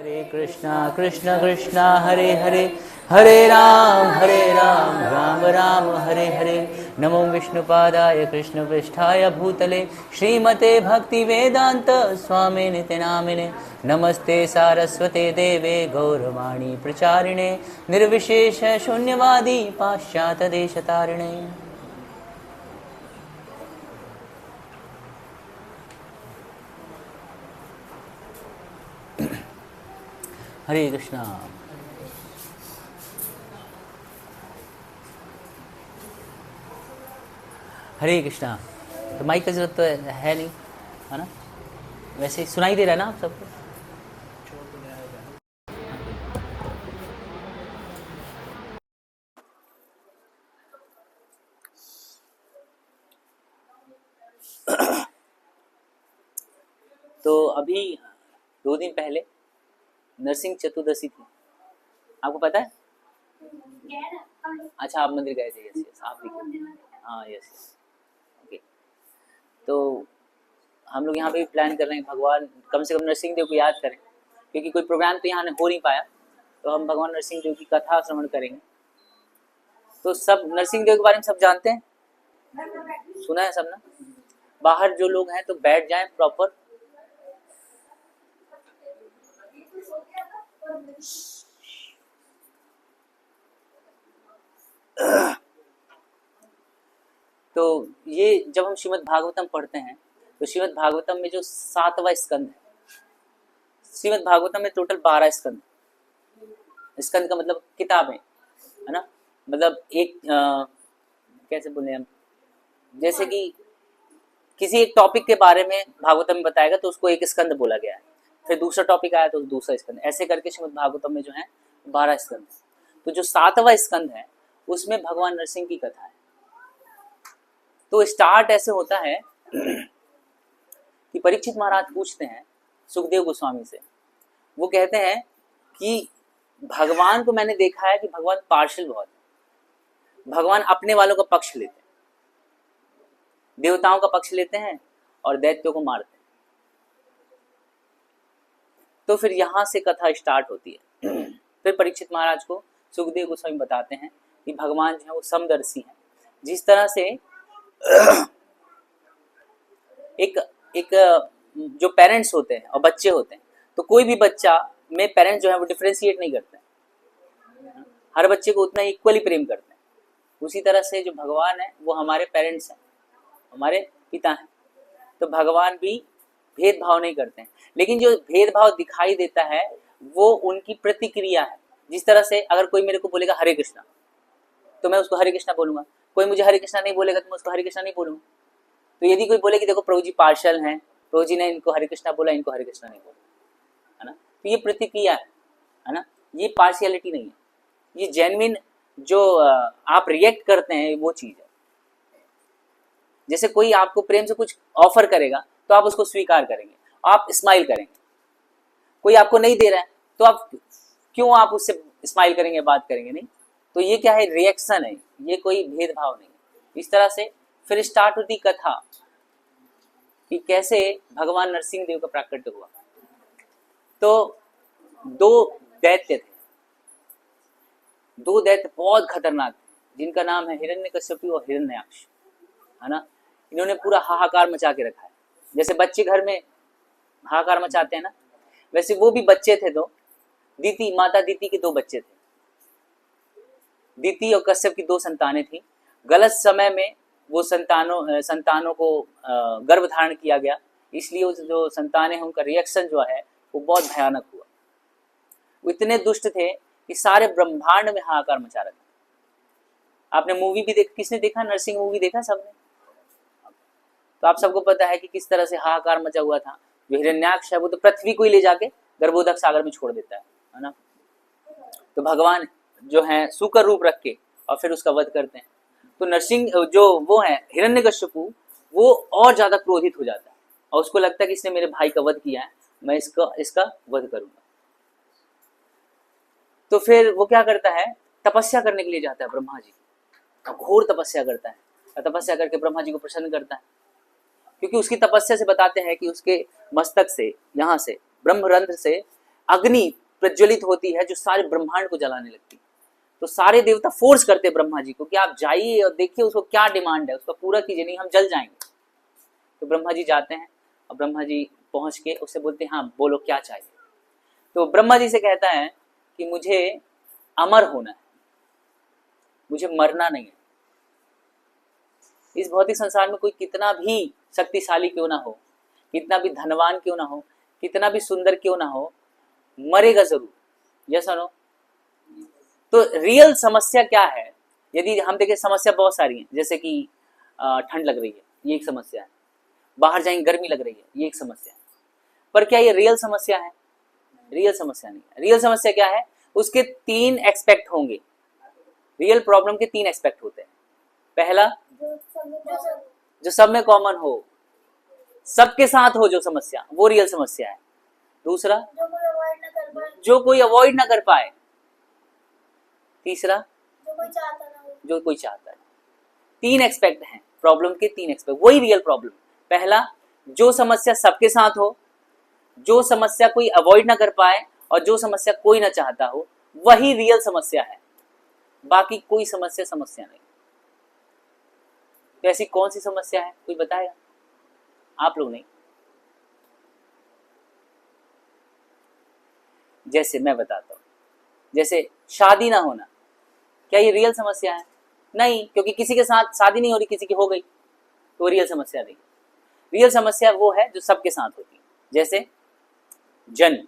हरे कृष्णा कृष्ण कृष्णा हरे हरे, हरे राम राम राम हरे हरे। नमो विष्णुपादाय कृष्णपृष्ठाय भूतले श्रीमते भक्ति वेदांत स्वामी नित्य नामिने। नमस्ते सारस्वते देवे गौरवाणी प्रचारिणे, निर्विशेष शून्यवादी पाश्चात्य देशतारिणे। हरे कृष्णा। हरे कृष्णा। तो माइक का जरूरत तो है नहीं, है ना? वैसे ही सुनाई दे रहा है ना आप सबको? तो अभी 2 दिन पहले नरसिंह चतुर्दशी थी, आपको पता है? अच्छा, आप मंदिर गए थे? यस यस, आप भी गए। हाँ यस यस, ओके। तो हम लोग यहाँ पे प्लान कर रहे हैं भगवान कम से कम नरसिंह देव को याद करें, क्योंकि कोई प्रोग्राम तो यहाँ हो नहीं पाया, तो हम भगवान नरसिंह देव की कथा श्रवण करेंगे। तो सब नरसिंह देव के बारे में सब जानते हैं, सुना है सब ना? बाहर जो लोग हैं तो बैठ जाएं प्रॉपर। तो ये जब हम श्रीमद् भागवतम पढ़ते हैं तो श्रीमद् भागवतम में जो 7वां स्कंद है, श्रीमद् भागवतम में टोटल 12 स्कंद। स्कंद का मतलब किताबें, है ना? मतलब एक कैसे बोले हम, जैसे कि किसी एक टॉपिक के बारे में भागवतम में बताएगा तो उसको एक स्कंद बोला गया है, फिर दूसरा टॉपिक आया तो दूसरा स्कंद, ऐसे करके श्रीमद् भागवतम में जो है 12 स्कंद। तो जो 7वां स्कंद है उसमें भगवान नरसिंह की कथा है। तो स्टार्ट ऐसे होता है कि परीक्षित महाराज पूछते हैं सुखदेव गोस्वामी से, वो कहते हैं कि भगवान को मैंने देखा है कि भगवान पार्शियल बहुत है, भगवान अपने वालों का पक्ष लेते हैं, देवताओं का पक्ष लेते हैं और दैत्यों को मारते हैं। तो फिर यहां से कथा स्टार्ट होती है। फिर परीक्षित महाराज को सुखदेव गोस्वामी बताते हैं कि भगवान जो है वो समदर्शी है। जिस तरह से एक एक जो पेरेंट्स होते हैं और बच्चे होते हैं, तो कोई भी बच्चा में पेरेंट्स जो है वो डिफरेंशिएट नहीं करते हैं, हर बच्चे को उतना इक्वली प्रेम करते हैं। उसी तरह से जो भगवान है वो हमारे पेरेंट्स हैं, हमारे पिता हैं, तो भगवान भी भेदभाव नहीं करते हैं। लेकिन जो भेदभाव दिखाई देता है वो उनकी प्रतिक्रिया है। जिस तरह से अगर कोई मेरे को बोलेगा हरे कृष्णा तो मैं उसको हरे कृष्णा बोलूंगा, कोई मुझे हरे कृष्णा नहीं बोलेगा तो मैं उसको हरे कृष्णा नहीं बोलूंगा। तो यदि कोई बोले कि देखो प्रभु जी पार्शल हैं, प्रभु जी ने इनको हरे कृष्णा बोला, इनको हरे कृष्णा नहीं बोला, है ना? तो ये प्रतिक्रिया है ना? ये पार्शियलिटी नहीं है, ये जेन्युइन जो आप रिएक्ट करते हैं वो चीज है। जैसे कोई आपको प्रेम से कुछ ऑफर करेगा तो आप उसको स्वीकार करेंगे, आप स्माइल करेंगे। कोई आपको नहीं दे रहा है तो आप क्यों आप उससे स्माइल करेंगे, बात करेंगे नहीं? तो ये क्या है? रिएक्शन है, ये कोई भेदभाव नहीं है। इस तरह से फिर स्टार्ट होती कथा कि कैसे भगवान नरसिंह देव का प्राकट्य हुआ। तो 2 दैत्य थे, 2 दैत्य बहुत खतरनाक थे, जिनका नाम है हिरण्यकश्यपु और हिरण्याक्ष, है ना? इन्होंने पूरा हाहाकार मचा के रखा है। जैसे बच्चे घर में हाहाकार मचाते हैं ना, वैसे वो भी बच्चे थे। तो दीति, माता दीति के 2 बच्चे थे। दीति और कश्यप की 2 संतानें थी। गलत समय में वो संतानों को गर्भ धारण किया गया, इसलिए जो संतानें हैं उनका रिएक्शन जो है वो बहुत भयानक हुआ। वो इतने दुष्ट थे कि सारे ब्रह्मांड में हाहाकार मचा रखा। आपने मूवी भी किसने देखा? नरसिंह मूवी देखा सबने? तो आप सबको पता है कि किस तरह से हाहाकार मचा हुआ था। जो हिरण्याक्ष है वो तो पृथ्वी को ही ले जाके गर्भोदक सागर में छोड़ देता है ना? तो भगवान जो है सूकर रूप रख के और फिर उसका वध करते हैं। तो नरसिंह जो वो है हिरण्यकश्यपु, वो और ज्यादा क्रोधित हो जाता है और उसको लगता है कि इसने मेरे भाई का वध किया है, मैं इसका वध करूंगा। तो फिर वो क्या करता है? तपस्या करने के लिए जाता है ब्रह्मा जी, घोर तपस्या करता है। तपस्या करके ब्रह्मा जी को प्रसन्न करता है, क्योंकि उसकी तपस्या से बताते हैं कि उसके मस्तक से, यहाँ से ब्रह्मरंध्र से अग्नि प्रज्वलित होती है जो सारे ब्रह्मांड को जलाने लगती है। तो सारे देवता फोर्स करते ब्रह्मा जी को कि आप जाइए और देखिए उसको क्या डिमांड है, उसका पूरा कीजिए, नहीं हम जल जाएंगे। तो ब्रह्मा जी जाते हैं और ब्रह्मा जी पहुंच के उससे बोलते हैं हाँ बोलो क्या चाहिए। तो ब्रह्मा जी से कहता है कि मुझे अमर होना है, मुझे मरना नहीं है। इस भौतिक संसार में कोई कितना भी शक्तिशाली क्यों ना हो, कितना भी धनवान क्यों ना हो, कितना भी सुंदर क्यों ना हो, मरेगा जरूर। यस और नो? तो रियल समस्या क्या है? यदि हम देखें समस्या बहुत सारी है, जैसे कि ठंड लग रही है, ये एक समस्या है। बाहर जाएंगे गर्मी लग रही है, ये एक समस्या है। पर क्या ये रियल समस्या है? रियल समस्या नहीं है। रियल समस्या क्या है? उसके 3 एस्पेक्ट होंगे। रियल प्रॉब्लम के 3 एस्पेक्ट होते हैं। पहला, जो सब में कॉमन हो, सबके साथ हो जो समस्या, वो रियल समस्या है। दूसरा, जो कोई अवॉइड ना कर पाए। तीसरा, जो कोई चाहता है। 3 एस्पेक्ट हैं प्रॉब्लम के, 3 एस्पेक्ट, वही रियल प्रॉब्लम। पहला, जो समस्या सबके साथ हो, जो समस्या कोई अवॉइड ना कर पाए, और जो समस्या कोई ना चाहता हो, वही रियल समस्या है। बाकी कोई समस्या समस्या नहीं। तो ऐसी कौन सी समस्या है, कोई बताएगा? आप लोग नहीं। जैसे मैं बताता हूं, जैसे शादी ना होना, क्या ये रियल समस्या है? नहीं, क्योंकि किसी के साथ शादी नहीं हो रही, किसी की हो गई, तो रियल समस्या नहीं। रियल समस्या वो है जो सबके साथ होती है। जैसे जन्म,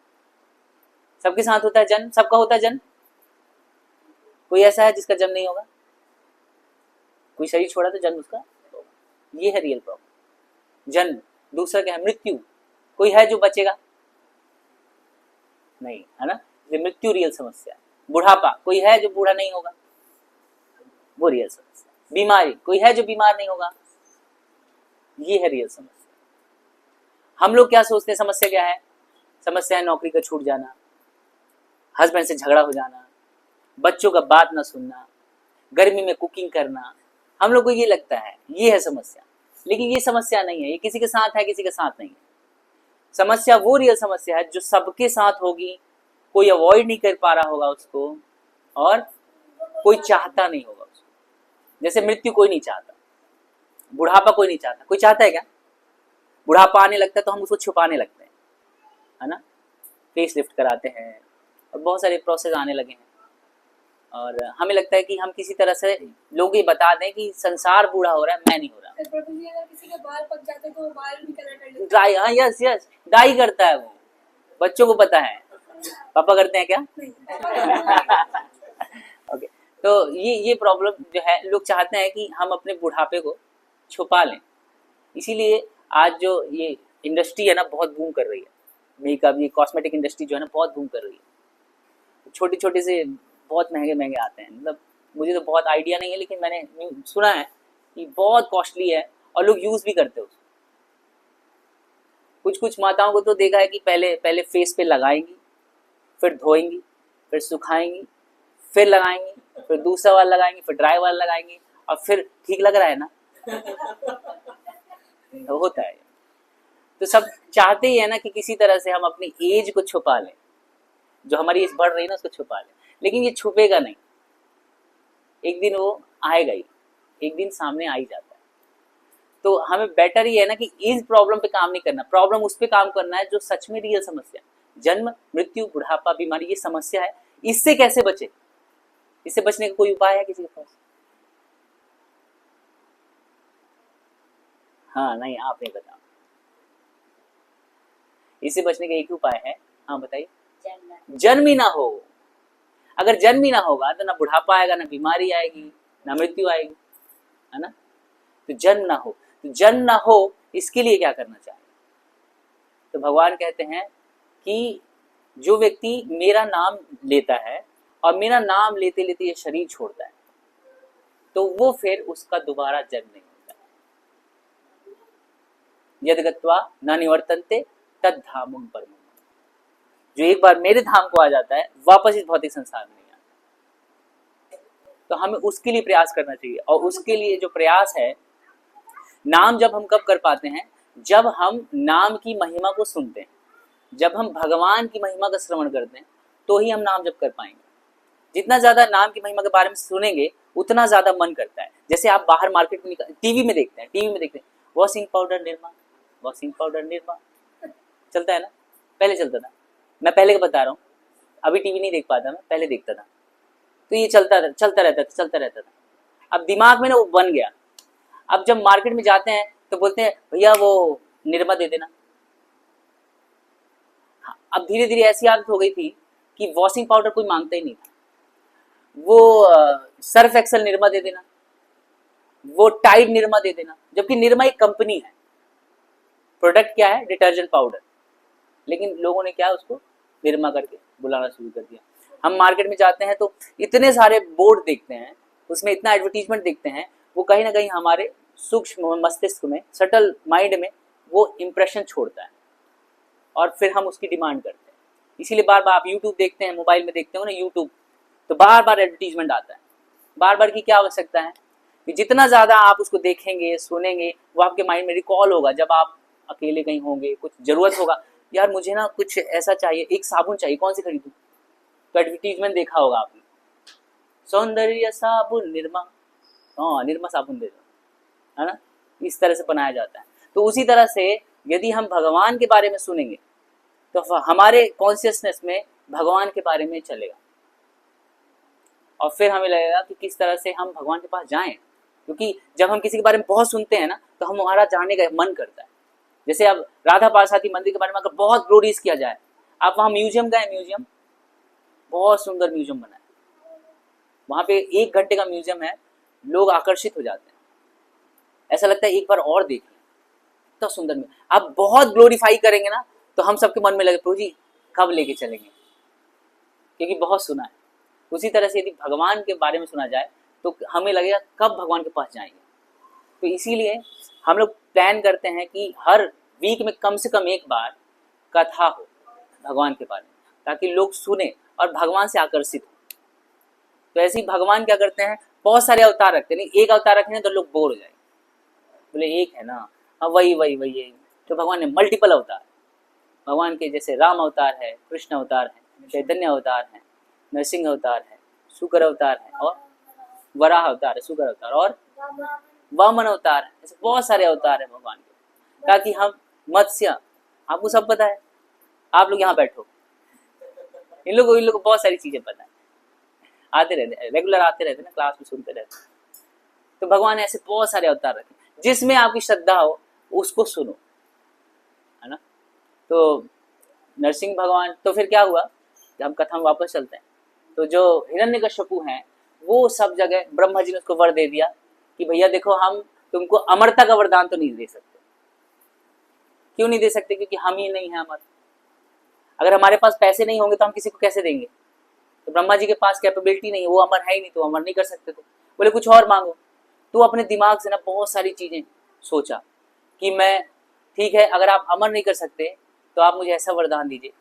सबके साथ होता है जन्म, सबका होता है जन्म। कोई ऐसा है जिसका जन्म नहीं होगा? कोई शरीर छोड़ा तो जन्म उसका, ये है रियल प्रॉब्लम, जन्म। दूसरा क्या है? मृत्यु। कोई है जो बचेगा? नहीं, है ना? ये मृत्यु रियल समस्या। बुढ़ापा, कोई है जो बूढ़ा नहीं होगा, वो रियल समस्या। बीमारी, कोई है जो बीमार नहीं होगा, ये है रियल समस्या। हम लोग क्या सोचते हैं समस्या क्या है? समस्या है नौकरी का छूट जाना, हस्बैंड से झगड़ा हो जाना, बच्चों का बात ना सुनना, गर्मी में कुकिंग करना। हम लोग को ये लगता है ये है समस्या, लेकिन ये समस्या नहीं है। ये किसी के साथ है, किसी के साथ नहीं है। समस्या वो रियल समस्या है जो सबके साथ होगी, कोई अवॉइड नहीं कर पा रहा होगा उसको, और कोई चाहता नहीं होगा उसको। जैसे मृत्यु कोई नहीं चाहता, बुढ़ापा कोई नहीं चाहता। कोई चाहता है क्या? बुढ़ापा आने लगता है तो हम उसको छुपाने लगते हैं, है ना? फेस लिफ्ट कराते हैं और बहुत सारे प्रोसेस आने लगे हैं, और हमें लगता है कि हम किसी तरह से लोग ये बता दें कि संसार बूढ़ा हो रहा है, मैं नहीं हो रहा। अगर किसी के बाल पक जाते तो वो बाल भी कलर कर लेते। ड्राई, हाँ यस यस, डाई करता है वो। बच्चों को पता है, पापा करते हैं क्या? ओके, तो ये प्रॉब्लम जो है, लोग चाहते हैं कि हम अपने बुढ़ापे को छुपा लें। इसीलिए आज जो ये इंडस्ट्री है ना, बहुत बूम कर रही है। मेकअप, ये कॉस्मेटिक इंडस्ट्री जो है ना, बहुत बूम कर रही है। छोटे छोटे से बहुत महंगे महंगे आते हैं, मतलब मुझे तो बहुत आइडिया नहीं है, लेकिन मैंने सुना है कि बहुत कॉस्टली है और लोग यूज़ भी करते हैं उसको। कुछ कुछ माताओं को तो देखा है कि पहले फेस पे लगाएंगी, फिर धोएंगी, फिर सुखाएंगी, फिर लगाएंगी, फिर दूसरा वाला लगाएंगी, फिर ड्राई वाला लगाएंगी, और फिर ठीक लग रहा है ना? तो होता है। तो सब चाहते ही है ना कि किसी तरह से हम अपनी एज को छुपा लें, जो हमारी एज बढ़ रही है ना उसको छुपा लें, लेकिन ये छुपेगा नहीं। एक दिन वो आएगा ही, एक दिन सामने आ ही जाता है। तो हमें बेटर ही है ना कि इस प्रॉब्लम पे काम नहीं करना, प्रॉब्लम उस पे काम करना है जो सच में रियल समस्या, जन्म, मृत्यु, बुढ़ापा, बीमारी, ये समस्या है। इससे कैसे बचे? इससे बचने का कोई उपाय है किसी के पास? हाँ नहीं, आप नहीं बताओ। इससे बचने का एक ही उपाय है, हाँ बताइए। जन्म ही ना हो। अगर जन्म ही ना होगा तो ना बुढ़ापा आएगा, ना बीमारी आएगी, ना मृत्यु आएगी, है ना? तो जन्म ना हो, तो जन्म ना हो इसके लिए क्या करना चाहिए? तो भगवान कहते हैं कि जो व्यक्ति मेरा नाम लेता है और मेरा नाम लेते लेते ये शरीर छोड़ता है, तो वो फिर उसका दोबारा जन्म नहीं होता। यद गत्वा न निवर्तन्ते तद धामम परमम। जो एक बार मेरे धाम को आ जाता है, वापस इस भौतिक संसार में नहीं आता। तो हमें उसके लिए प्रयास करना चाहिए, और उसके लिए जो प्रयास है, नाम जब हम कब कर पाते हैं? जब हम नाम की महिमा को सुनते हैं, जब हम भगवान की महिमा का श्रवण करते हैं तो ही हम नाम जप कर पाएंगे। जितना ज्यादा नाम की महिमा के बारे में सुनेंगे उतना ज्यादा मन करता है। जैसे आप बाहर मार्केट में टीवी में देखते हैं washing powder Nirma, washing powder Nirma, चलता है ना, पहले चलता था, मैं पहले का बता रहा हूँ, अभी टीवी नहीं देख पाता, मैं पहले देखता था, तो ये चलता रहता था। अब दिमाग में ना वो बन गया। अब जब मार्केट में जाते हैं तो बोलते हैं भैया वो निरमा दे देना। अब धीरे धीरे ऐसी आदत हो गई थी कि वॉशिंग पाउडर कोई मांगता ही नहीं था, वो सर्फ एक्सेल निरमा दे देना, वो टाइड निरमा दे देना, जबकि निरमा एक कंपनी है, प्रोडक्ट क्या है, डिटर्जेंट पाउडर, लेकिन लोगों ने क्या उसको निरमा करके बुलाना शुरू कर दिया। हम मार्केट में जाते हैं तो इतने सारे बोर्ड देखते हैं, उसमें इतना एडवर्टीजमेंट देखते हैं, वो कहीं ना कहीं हमारे सूक्ष्म मस्तिष्क में, सटल माइंड में वो इम्प्रेशन छोड़ता है और फिर हम उसकी डिमांड करते हैं। इसीलिए बार बार आप यूट्यूब देखते हैं, मोबाइल में देखते हो ना यूट्यूब, तो बार बार एडवर्टीजमेंट आता है। बार बार की क्या आवश्यकता है कि जितना ज़्यादा आप उसको देखेंगे सुनेंगे वो आपके माइंड में रिकॉल होगा। जब आप अकेले कहीं होंगे, कुछ ज़रूरत होगा, यार मुझे ना कुछ ऐसा चाहिए, एक साबुन चाहिए, कौन सी खरीदूँ, तो एडवर्टीजमेंट देखा होगा आपने, सौंदर्य साबुन निरमा, हाँ निरमा साबुन दे दो, है ना, इस तरह से बनाया जाता है। तो उसी तरह से यदि हम भगवान के बारे में सुनेंगे तो हमारे कॉन्शियसनेस में भगवान के बारे में चलेगा और फिर हमें लगेगा कि किस तरह से हम भगवान के पास जाएं। क्योंकि जब हम किसी के बारे में बहुत सुनते हैं ना तो हमारा जाने का मन करता है। जैसे अब राधा पार्वती मंदिर के बारे में अगर बहुत ग्लोरीज किया जाए, आप वहाँ म्यूजियम गए, म्यूजियम बहुत सुंदर म्यूजियम बना है, वहाँ पे 1 घंटे का म्यूजियम है, लोग आकर्षित हो जाते हैं, ऐसा लगता है एक बार और देखें, इतना सुंदर। आप बहुत ग्लोरीफाई करेंगे ना तो हम सबके मन में लगे प्रभु जी कब लेके चलेंगे, क्योंकि बहुत सुना है। उसी तरह से यदि भगवान के बारे में सुना जाए तो हमें लगेगा कब भगवान के पास जाएंगे। तो इसीलिए हम लोग प्लान करते हैं कि हर वीक में कम से कम एक बार कथा हो भगवान के बारे में, ताकि लोग सुने और भगवान से आकर्षित हो। तो ऐसे ही भगवान क्या करते हैं, बहुत सारे अवतार रखते हैं, नहीं एक अवतार रखेंगे तो लोग बोर हो जाएंगे, बोले एक है ना, हाँ वही। तो भगवान ने मल्टीपल अवतार, भगवान के जैसे राम अवतार है, कृष्ण अवतार है, चैतन्य अवतार है, नरसिंह अवतार है, शुक्र अवतार है, और वराह अवतार है, शुक्र अवतार, और वामन अवतार है। ऐसे बहुत सारे अवतार है भगवान के, ताकि हम मत्स्य, आपको सब पता है, आप लोग यहाँ बैठो, इन लोगों को बहुत सारी चीजें पता है, आते रहते हैं, रेगुलर आते रहते हैं ना, क्लास में सुनते रहते हैं। तो भगवान ने ऐसे बहुत सारे अवतार रखे, जिसमें आपकी श्रद्धा हो उसको सुनो, है ना। तो नरसिंह भगवान, तो फिर क्या हुआ, जब हम कथा में वापस चलते हैं, तो जो हिरण्यकश्यपु हैं वो सब जगह ब्रह्मा जी ने उसको वर दे दिया कि भैया देखो हम तुमको अमरता का वरदान तो नहीं दे सकते। क्यों नहीं दे सकते, क्योंकि हम ही नहीं है अमर। अगर हमारे पास पैसे नहीं होंगे तो हम किसी को कैसे देंगे, तो ब्रह्मा जी के पास कैपेबिलिटी नहीं है, वो अमर है ही नहीं, तो अमर नहीं कर सकते। तो बोले कुछ और मांगो। तो अपने दिमाग से ना बहुत सारी चीजें सोचा कि मैं, ठीक है अगर आप अमर नहीं कर सकते तो आप मुझे ऐसा वरदान दीजिए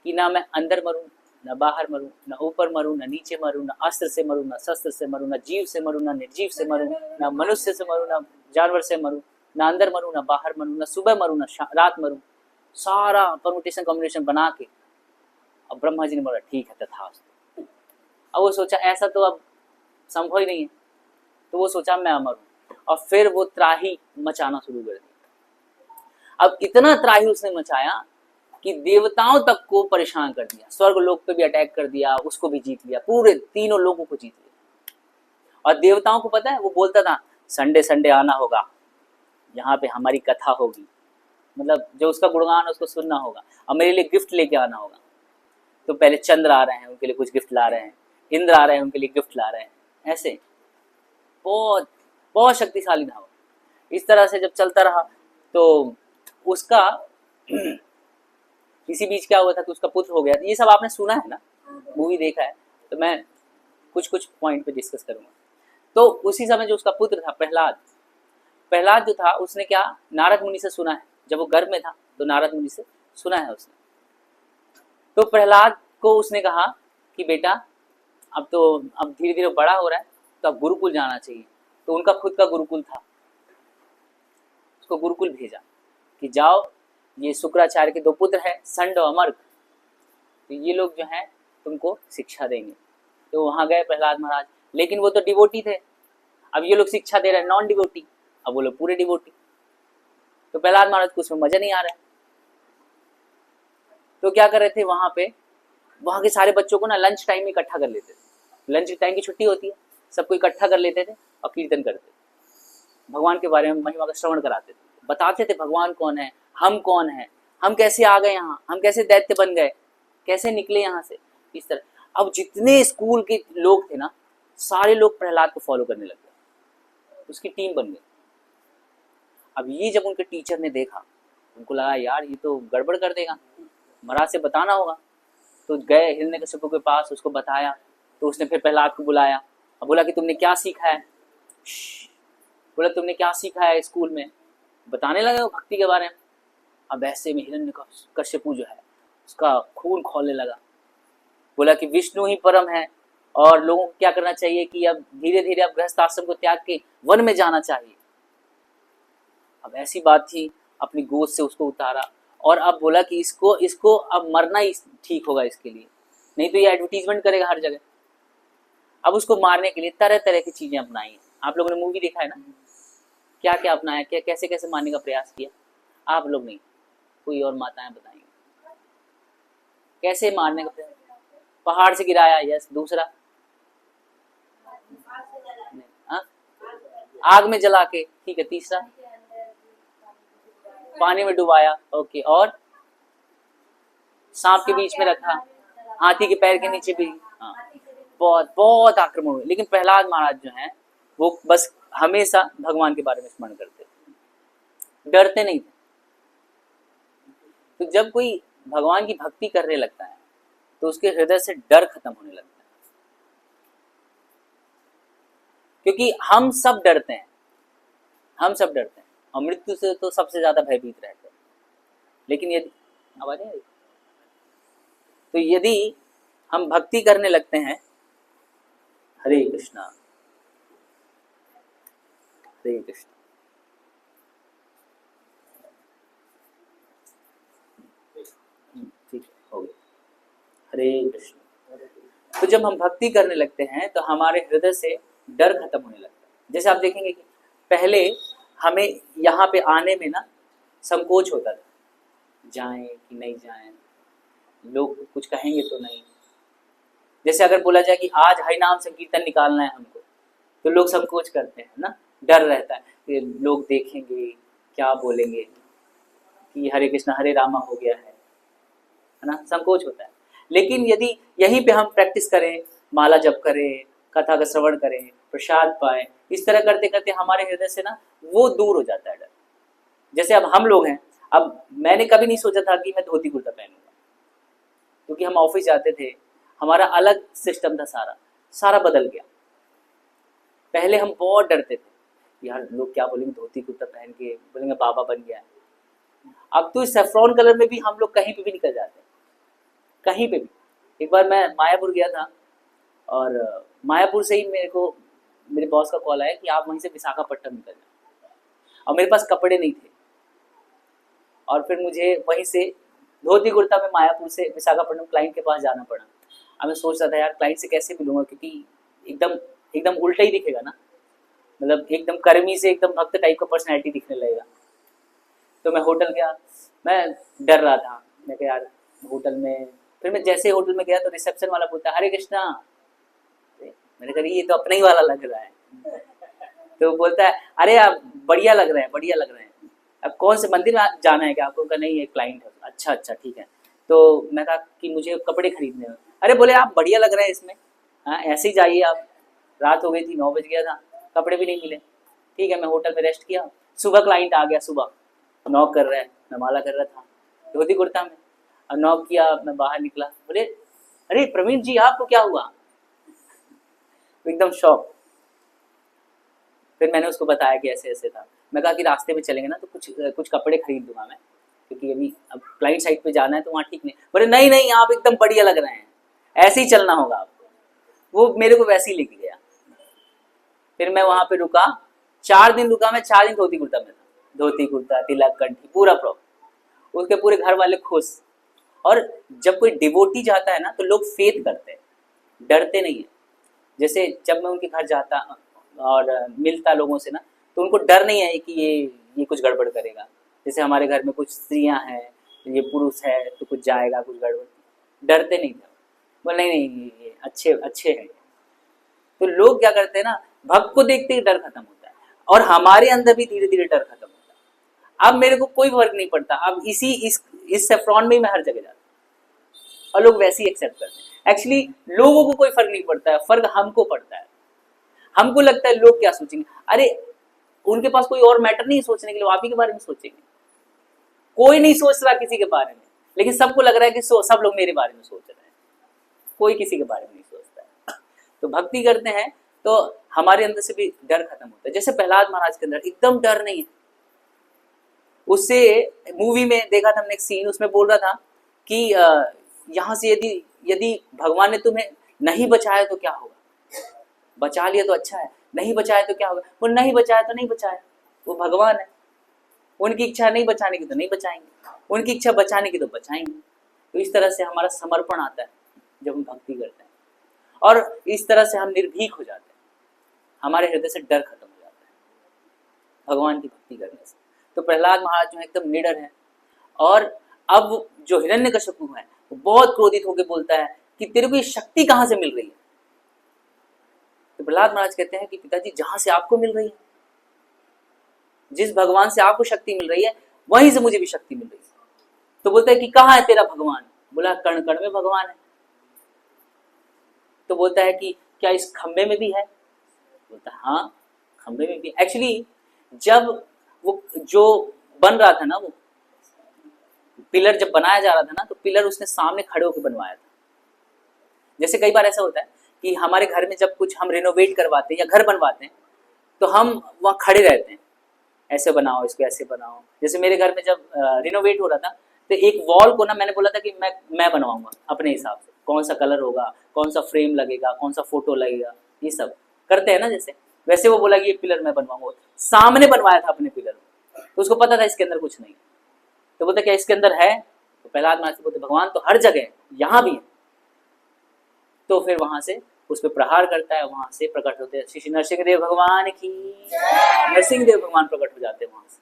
कि ना मैं अंदर मरूं, ना बाहर मरूं, ना ऊपर मरूं, ना नीचे मरूं, ना अस्त्र से मरूं, ना शस्त्र से मरूं, ना जीव से मरूं, ना निर्जीव से मरूं, ना मनुष्य से मरूं, ना जानवर से मरूं, ना अंदर मरूं, ना बाहर मरूं, ना सुबह मरूं, ना रात मरूं। सारा परमुटेशन कॉम्बिनेशन बना के अब ब्रह्मा जी ने बोला ठीक है तथास्तु। अब वो सोचा ऐसा तो अब संभव ही नहीं है, तो वो सोचा मैं अमर हूं, और फिर वो त्राही मचाना शुरू कर दिया। अब इतना त्राही उसने मचाया कि देवताओं तक को परेशान कर दिया, स्वर्ग लोक पे भी अटैक कर दिया, उसको भी जीत लिया, पूरे तीनों लोगों को जीत लिया। और देवताओं को पता है, वो बोलता था संडे संडे आना होगा, यहाँ पे हमारी कथा होगी, मतलब जो उसका गुणगान है उसको सुनना होगा, और मेरे लिए गिफ्ट लेके आना होगा। तो पहले चंद्र आ रहे हैं, उनके लिए कुछ गिफ्ट ला रहे हैं, इंद्र आ रहे हैं, उनके लिए गिफ्ट ला रहे हैं, ऐसे बहुत बहुत शक्तिशाली था वो। इस तरह से जब चलता रहा तो उसका इसी बीच क्या हुआ था कि उसका पुत्र हो गया। ये सब आपने सुना है ना, मूवी देखा है, तो मैं कुछ कुछ पॉइंट पे डिस्कस करूंगा। तो उसी समय जो उसका पुत्र था प्रहलाद जो था, उसने क्या नारद मुनि से सुना है, जब वो गर्भ में था तो नारद मुनि से सुना है उसने। तो प्रहलाद को उसने कहा कि बेटा अब धीरे धीरे बड़ा हो रहा है तो अब गुरुकुल जाना चाहिए। तो उनका खुद का गुरुकुल था, उसको गुरुकुल भेजा कि जाओ ये शुक्राचार्य के 2 पुत्र हैं, संड और अमर्क, तो ये लोग जो हैं तुमको शिक्षा देंगे। तो वहां गए प्रहलाद महाराज, लेकिन वो तो डिवोटी थे। अब ये लोग शिक्षा दे रहे हैं नॉन डिवोटी, अब वो लोग पूरे डिवोटी। तो प्रहलाद महाराज को उसमें मजा नहीं आ रहा है। तो क्या कर रहे थे, वहां पे वहां के सारे बच्चों को ना लंच टाइम में इकट्ठा कर लेते थे। लंच टाइम की छुट्टी होती है, सबको इकट्ठा कर लेते थे और कीर्तन करते, भगवान के बारे में महिमा का श्रवण कराते थे, बताते थे भगवान कौन है, हम कौन है, हम कैसे आ गए यहाँ, हम कैसे दैत्य बन गए, कैसे निकले यहाँ से, इस तरह। अब जितने स्कूल के लोग थे ना, सारे लोग प्रहलाद को फॉलो करने लग गए, उसकी टीम बन गई। अब ये जब उनके टीचर ने देखा, उनको लगा यार ये तो गड़बड़ कर देगा, महाराज से बताना होगा। तो गए हिरण्यकशिपु के पास, उसको बताया। तो उसने फिर प्रहलाद को बुलाया और बोला कि तुमने क्या सीखा है, बोला तुमने क्या सीखा है स्कूल में, बताने लगे वो भक्ति के बारे में। अब ऐसे में हिरण्यकशिपु जो है उसका खून खौलने लगा, बोला कि विष्णु ही परम है और लोगों को क्या करना चाहिए कि अब धीरे धीरे अब गृहस्थ आश्रम को त्याग के वन में जाना चाहिए। अब ऐसी बात थी, अपनी गोद से उसको उतारा और अब बोला कि इसको अब मरना ही ठीक होगा इसके लिए, नहीं तो ये एडवर्टीजमेंट करेगा हर जगह। अब उसको मारने के लिए तरह तरह की चीजें अपनाई। आप लोगों ने मूवी देखा है ना, क्या क्या अपनाया, क्या कैसे कैसे मारने का प्रयास किया। आप लोग नहीं, कोई और माताएं बताएंगे कैसे मारने का प्रयास। पहाड़ से गिराया, यस। दूसरा हाँ? आग में जला के, ठीक है। तीसरा पानी में डुबाया, ओके। और सांप के बीच में रखा, हाथी के पैर के नीचे भी। हाँ, बहुत बहुत आक्रमण हुए। लेकिन प्रहलाद महाराज जो हैं वो बस हमेशा भगवान के बारे में स्मरण करते थे, डरते नहीं थे। तो जब कोई भगवान की भक्ति करने लगता है तो उसके हृदय से डर खत्म होने लगता है, क्योंकि हम सब डरते हैं, हम सब डरते हैं और मृत्यु से तो सबसे ज्यादा भयभीत रहते हैं। लेकिन यदि आवाज है, तो यदि हम भक्ति करने लगते हैं, हरे कृष्णा हरे कृष्णा, ठीक है, हो गया, हरे कृष्ण। तो जब हम भक्ति करने लगते हैं तो हमारे हृदय से डर खत्म होने लगता है। जैसे आप देखेंगे कि पहले हमें यहाँ पे आने में ना संकोच होता था, जाएं कि नहीं जाएं, लोग कुछ कहेंगे तो नहीं। जैसे अगर बोला जाए कि आज हरि नाम संकीर्तन निकालना है हमको, तो लोग संकोच करते हैं ना, डर रहता है कि लोग देखेंगे, क्या बोलेंगे कि हरे कृष्णा हरे रामा हो गया है ना, संकोच होता है। लेकिन यदि यहीं पे हम प्रैक्टिस करें, माला जप करें, कथा का श्रवण करें, प्रसाद पाए, इस तरह करते करते हमारे हृदय से ना वो दूर हो जाता है डर। जैसे अब हम लोग हैं, अब मैंने कभी नहीं सोचा था कि मैं धोती कुर्ता पहनूंगा, क्योंकि हम ऑफिस जाते थे, हमारा अलग सिस्टम था, सारा बदल गया। पहले हम बहुत डरते थे, यार लोग क्या बोलेंगे, धोती कुर्ता पहन के बोलेंगे बाबा बन गया है। अब तो इस सैफ्रॉन कलर में भी हम लोग कहीं पे भी निकल जाते हैं, कहीं पे भी। एक बार मैं मायापुर गया था और मायापुर से ही मेरे बॉस का कॉल आया कि आप वहीं से विशाखापट्टनम निकल जाए, और मेरे पास कपड़े नहीं थे और फिर मुझे वहीं से धोती कुर्ता में मायापुर से विशाखापट्टनम क्लाइंट के पास जाना पड़ा। अब मैं सोच रहा था यार क्लाइंट से कैसे मिलूंगा, क्योंकि एकदम उल्टा ही दिखेगा ना, मतलब एकदम कर्मी से एकदम भक्त टाइप का पर्सनैलिटी दिखने लगेगा। तो मैं होटल गया, मैं डर रहा था, मैं कहा यार होटल में, फिर मैं जैसे होटल में गया तो रिसेप्शन वाला बोलता हरे कृष्णा, मैंने कहा ये तो अपना ही वाला लग रहा है। तो बोलता है अरे आप बढ़िया लग रहे हैं, बढ़िया लग रहे हैं, अब कौन से मंदिर में जाना है क्या आपको? कहा नहीं, एक क्लाइंट है। अच्छा अच्छा ठीक है। तो मैं कहा कि मुझे कपड़े खरीदने हैं। अरे बोले आप बढ़िया लग रहे हैं इसमें, हाँ ऐसे ही जाइए आप। रात हो गई थी, 9 बज गया था, कपड़े भी नहीं मिले। ठीक है, मैं होटल में रेस्ट किया। सुबह क्लाइंट आ गया, सुबह नॉक कर रहा है, मैं माला कर रहा था धोती कुर्ता में, और नॉक किया, मैं बाहर निकला, बोले अरे प्रवीण जी आपको क्या हुआ? एकदम शॉक। फिर मैंने उसको बताया कि ऐसे ऐसे था। मैं कहा कि रास्ते में चलेंगे ना तो कुछ कपड़े खरीद दूंगा मैं, क्योंकि अभी अब क्लाइंट साइड पे जाना है तो वहाँ ठीक नहीं। बोले नहीं नहीं आप एकदम बढ़िया लग रहे हैं, ऐसे ही चलना होगा आपको। वो मेरे को वैसे ही लेके गया। फिर मैं वहाँ पे रुका, 4 दिन रुका मैं, 4 दिन धोती कुर्ता में था, धोती कुर्ता, तिलक, कंठी, पूरा प्रॉपर। उसके पूरे घर वाले खुश। और जब कोई डिवोटी जाता है ना तो लोग फेथ करते हैं, डरते नहीं है। जैसे जब मैं उनके घर जाता और मिलता लोगों से ना, तो उनको डर नहीं है कि ये कुछ गड़बड़ करेगा। जैसे हमारे घर में कुछ स्त्रियां हैं, ये पुरुष है तो कुछ जाएगा, कुछ गड़बड़, डरते नहीं थे। बोल नहीं नहीं, ये अच्छे अच्छे हैं। तो लोग क्या करते हैं ना, भक्त को देखते ही डर खत्म होता है, और हमारे अंदर भी धीरे धीरे डर खत्म होता है। अब मेरे को कोई फर्क नहीं पड़ता, अब इस सेफ्रॉन में ही मैं हर जगह जाता हूँ, और लोग वैसे ही एक्सेप्ट करते हैं। एक्चुअली लोगों को कोई फर्क नहीं पड़ता है, फर्क हमको पड़ता है। हमको लगता है लोग क्या सोचेंगे, अरे उनके पास कोई और मैटर नहीं सोचने के लिए, आप ही के बारे में सोचेंगे। कोई नहीं सोच रहा किसी के बारे में, लेकिन सबको लग रहा है कि सब लोग मेरे बारे में सोच रहे हैं, कोई किसी के बारे में नहीं सोचता है। तो भक्ति करते हैं तो हमारे अंदर से भी डर खत्म होता है। जैसे प्रहलाद महाराज के अंदर एकदम डर नहीं है। उससे मूवी में देखा था हमने एक सीन, उसमें बोल रहा था कि यहाँ से यदि यदि भगवान ने तुम्हें नहीं बचाया तो क्या होगा, बचा लिया तो अच्छा है, नहीं बचाया तो क्या होगा। वो नहीं बचाया तो नहीं बचाया, वो भगवान है, उनकी इच्छा नहीं बचाने की तो नहीं बचाएंगे, उनकी इच्छा बचाने की तो बचाएंगे। तो इस तरह से हमारा समर्पण आता है जब हम भक्ति करते हैं, और इस तरह से हम निर्भीक हो जाते हैं, हमारे हृदय से डर खत्म हो जाता है भगवान की भक्ति करने से। तो प्रहलाद महाराज जो है एकदम निडर है। और अब जो हिरण्यकश्यपु है वो बहुत क्रोधित होकर बोलता है कि तेरे को ये शक्ति कहाँ से मिल रही है। तो प्रहलाद महाराज कहते हैं कि पिताजी, जहां से आपको मिल रही है, जिस भगवान से आपको शक्ति मिल रही है वहीं से मुझे भी शक्ति मिल रही है। तो बोलता है कि कहाँ है तेरा भगवान। बोला कण कण में भगवान है। तो बोलता है कि क्या इस खंबे में भी है। बोलता है हाँ, खंबे में भी। एक्चुअली जब वो जो बन रहा था ना, वो पिलर जब बनाया जा रहा था ना, तो पिलर उसने सामने खड़े होकर बनवाया था। जैसे कई बार ऐसा होता है कि हमारे घर में जब कुछ हम रिनोवेट करवाते हैं या घर बनवाते हैं, तो हम वहाँ खड़े रहते हैं, ऐसे बनाओ इसको, ऐसे बनाओ। जैसे मेरे घर में जब रिनोवेट हो रहा था, तो एक वॉल को ना मैंने बोला था कि मैं बनवाऊंगा अपने हिसाब से, कौन सा कलर होगा, कौन सा फ्रेम लगेगा, कौन सा फोटो लगेगा, ये सब करते हैं ना। जैसे वैसे वो बोला कि ये पिलर मैं बनवाऊंगा, सामने बनवाया था अपने पिलर। तो उसको पता था इसके अंदर कुछ नहीं। तो बोलते क्या इसके अंदर है। तो प्रहलाद महाराज बोलते भगवान तो हर जगह है, यहाँ भी है। तो फिर वहां से उस पर प्रहार करता है, वहां से प्रकट होते हैं श्री नरसिंहदेव भगवान की। नरसिंहदेव भगवान प्रकट हो जाते हैं वहां से।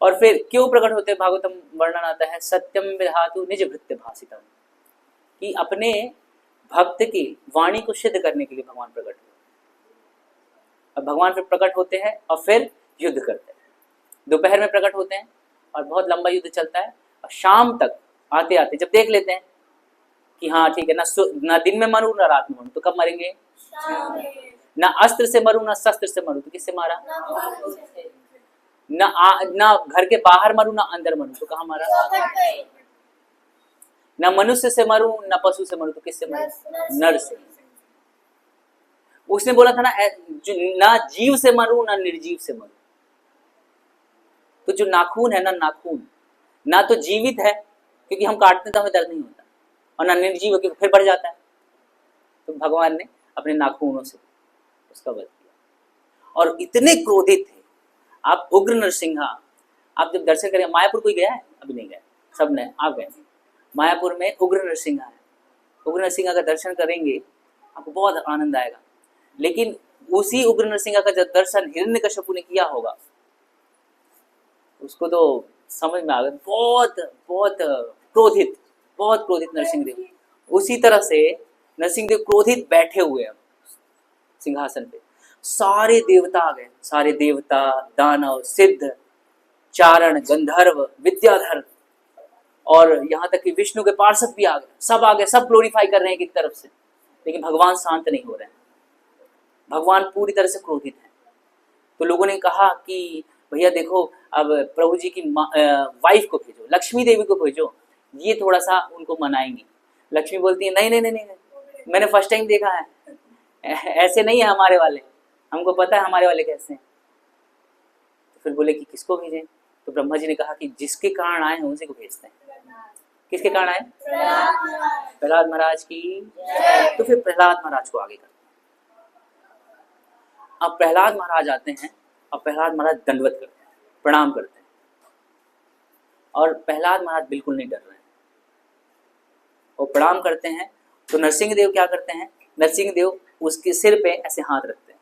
और फिर क्यों प्रकट होते हैं, भागवतम वर्णन आता है, सत्यम विधातु निज भृत्य भाषितम, कि अपने भक्त की वाणी को सिद्ध करने के लिए भगवान प्रकट हुए। अब भगवान फिर प्रकट होते हैं और फिर युद्ध करते हैं। दोपहर में प्रकट होते हैं और बहुत लंबा युद्ध चलता है, और शाम तक आते आते जब देख लेते हैं कि हाँ ठीक है, ना दिन में मरूं ना रात में मरूं, तो कब मरेंगे, ना अस्त्र से मरूं ना शस्त्र से मरूं, तो किससे मारा, ना घर के बाहर मरूं ना अंदर मरूं, तो कहाँ मारा, ना मनुष्य से मरूं ना पशु से मरूं, तो किससे मरूं, नर से। उसने बोला था ना जीव से मरूं ना निर्जीव से मरूं। तो जो नाखून है ना, नाखून ना तो जीवित है क्योंकि हम काटते हैं तो हमें दर्द नहीं होता, और ना निर्जीव है क्योंकि फिर बढ़ जाता है। तो भगवान ने अपने नाखूनों से उसका वध किया। और इतने क्रोधित थे। आप उग्र नरसिंहा, आप जब दर्शन करें, मायापुर कोई गया है, अभी नहीं गया, सबने, आप गए। मायापुर में उग्र नरसिंहा है, उग्र नरसिंहा का दर्शन करेंगे आपको बहुत आनंद आएगा। लेकिन उसी उग्र नरसिंहा का जब दर्शन हिरण्यकश्यपु ने किया होगा, उसको तो समझ में आ गया, बहुत बहुत क्रोधित, बहुत क्रोधित नरसिंहदेव। उसी तरह से नरसिंहदेव क्रोधित बैठे हुए हैं सिंहासन पे। सारे देवता आ गए, सारे देवता, दानव, सिद्ध, चारण, गंधर्व, विद्याधर, और यहाँ तक कि विष्णु के पार्षद भी आ गए, सब आ गए, सब ग्लोरीफाई कर रहे हैं एक तरफ से। लेकिन भगवान शांत नहीं हो रहे हैं, भगवान पूरी तरह से क्रोधित है। तो लोगों ने कहा कि भैया देखो, अब प्रभु जी की वाइफ को भेजो, लक्ष्मी देवी को भेजो, ये थोड़ा सा उनको मनाएंगी। लक्ष्मी बोलती है नहीं नहीं नहीं नहीं, मैंने फर्स्ट टाइम देखा है, ऐसे नहीं है हमारे वाले, हमको पता है हमारे वाले कैसे हैं। तो फिर बोले कि किसको भेजें। तो ब्रह्मा जी ने कहा कि जिसके कारण आए हैं उसी को भेजते हैं। किसके कारण आए, प्रहलाद महाराज की। तो फिर प्रहलाद महाराज को आगे करते हैं। अब प्रहलाद महाराज आते हैं और प्रहलाद महाराज दंडवत करते हैं, प्रणाम करते हैं। और प्रहलाद महाराज बिल्कुल नहीं डर रहे हैं। वो प्रणाम करते हैं तो नरसिंह देव क्या करते हैं, नरसिंह देव उसके सिर पे ऐसे हाथ रखते हैं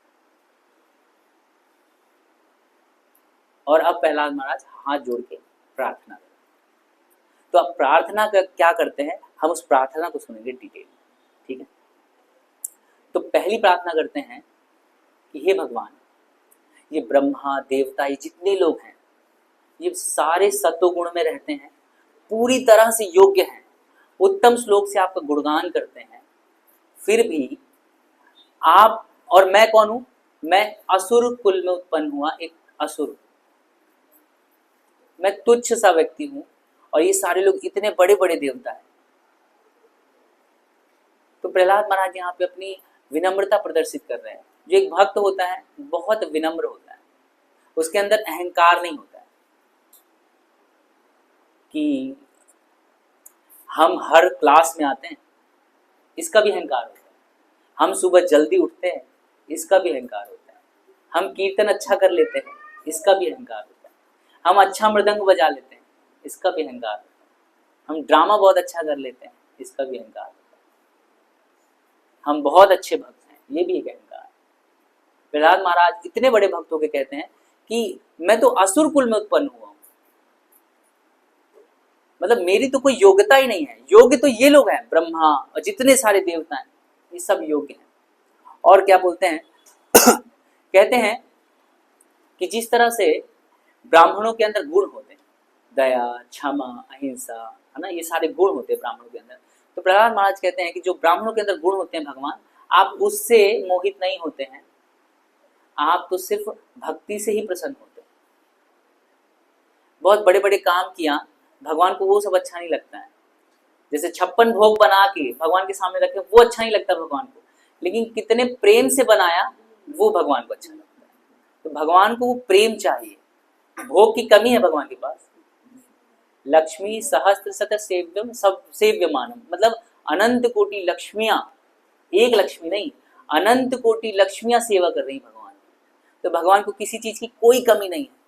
और अब प्रहलाद महाराज हाथ जोड़ के प्रार्थना करते हैं। तो अब प्रार्थना का क्या करते हैं, हम उस प्रार्थना को सुनेंगे डिटेल में, ठीक है। तो पहली प्रार्थना करते हैं कि हे भगवान, ये ब्रह्मा देवता ये जितने लोग हैं ये सारे सत्वगुण में रहते हैं, पूरी तरह से योग्य हैं, उत्तम श्लोक से आपका गुणगान करते हैं, फिर भी आप और मैं कौन हूं, मैं असुर कुल में उत्पन्न हुआ एक असुर, मैं तुच्छ सा व्यक्ति हूं और ये सारे लोग इतने बड़े बड़े देवता हैं। तो प्रहलाद महाराज यहाँ पे अपनी विनम्रता प्रदर्शित कर रहे हैं। जो एक भक्त होता है बहुत विनम्र होता है, उसके अंदर अहंकार नहीं होता है कि हम हर क्लास में आते हैं, इसका भी अहंकार होता है, हम सुबह जल्दी उठते हैं, इसका भी अहंकार होता है, हम कीर्तन अच्छा कर लेते हैं, इसका भी अहंकार होता है, हम अच्छा मृदंग बजा लेते हैं, इसका भी अहंकार होता है, हम ड्रामा बहुत अच्छा कर लेते हैं, इसका भी अहंकार होता है, हम बहुत अच्छे भक्त हैं, ये भी एक अहंकार है। प्रहलाद महाराज इतने बड़े भक्त होके कहते हैं कि मैं तो असुर कुल में उत्पन्न हुआ हूं, मतलब मेरी तो कोई योग्यता ही नहीं है, योग्य तो ये लोग हैं, ब्रह्मा और जितने सारे देवता हैं ये सब योग्य हैं। और क्या बोलते हैं कहते हैं कि जिस तरह से ब्राह्मणों के अंदर गुण होते हैं, दया क्षमा अहिंसा, है ना, ये सारे गुण होते हैं ब्राह्मणों के अंदर। तो प्रहलाद महाराज कहते हैं कि जो ब्राह्मणों के अंदर गुण होते हैं भगवान, आप उससे मोहित नहीं होते हैं, आप तो सिर्फ भक्ति से ही प्रसन्न होते हैं। बहुत बड़े बड़े काम किया, भगवान को वो सब अच्छा नहीं लगता है, जैसे 56 भोग बना के भगवान के सामने रखे वो अच्छा नहीं लगता भगवान को, लेकिन कितने प्रेम से बनाया वो भगवान को अच्छा लगता है। तो भगवान को वो प्रेम चाहिए, भोग की कमी है भगवान के पास। लक्ष्मी सहस्त्र शत सेव्यम सब सेव्यमानम, मतलब अनंत कोटि लक्ष्मियां, एक लक्ष्मी नहीं अनंत कोटि लक्ष्मियां सेवा कर रही भगवान। तो भगवान को किसी चीज की कोई कमी नहीं है।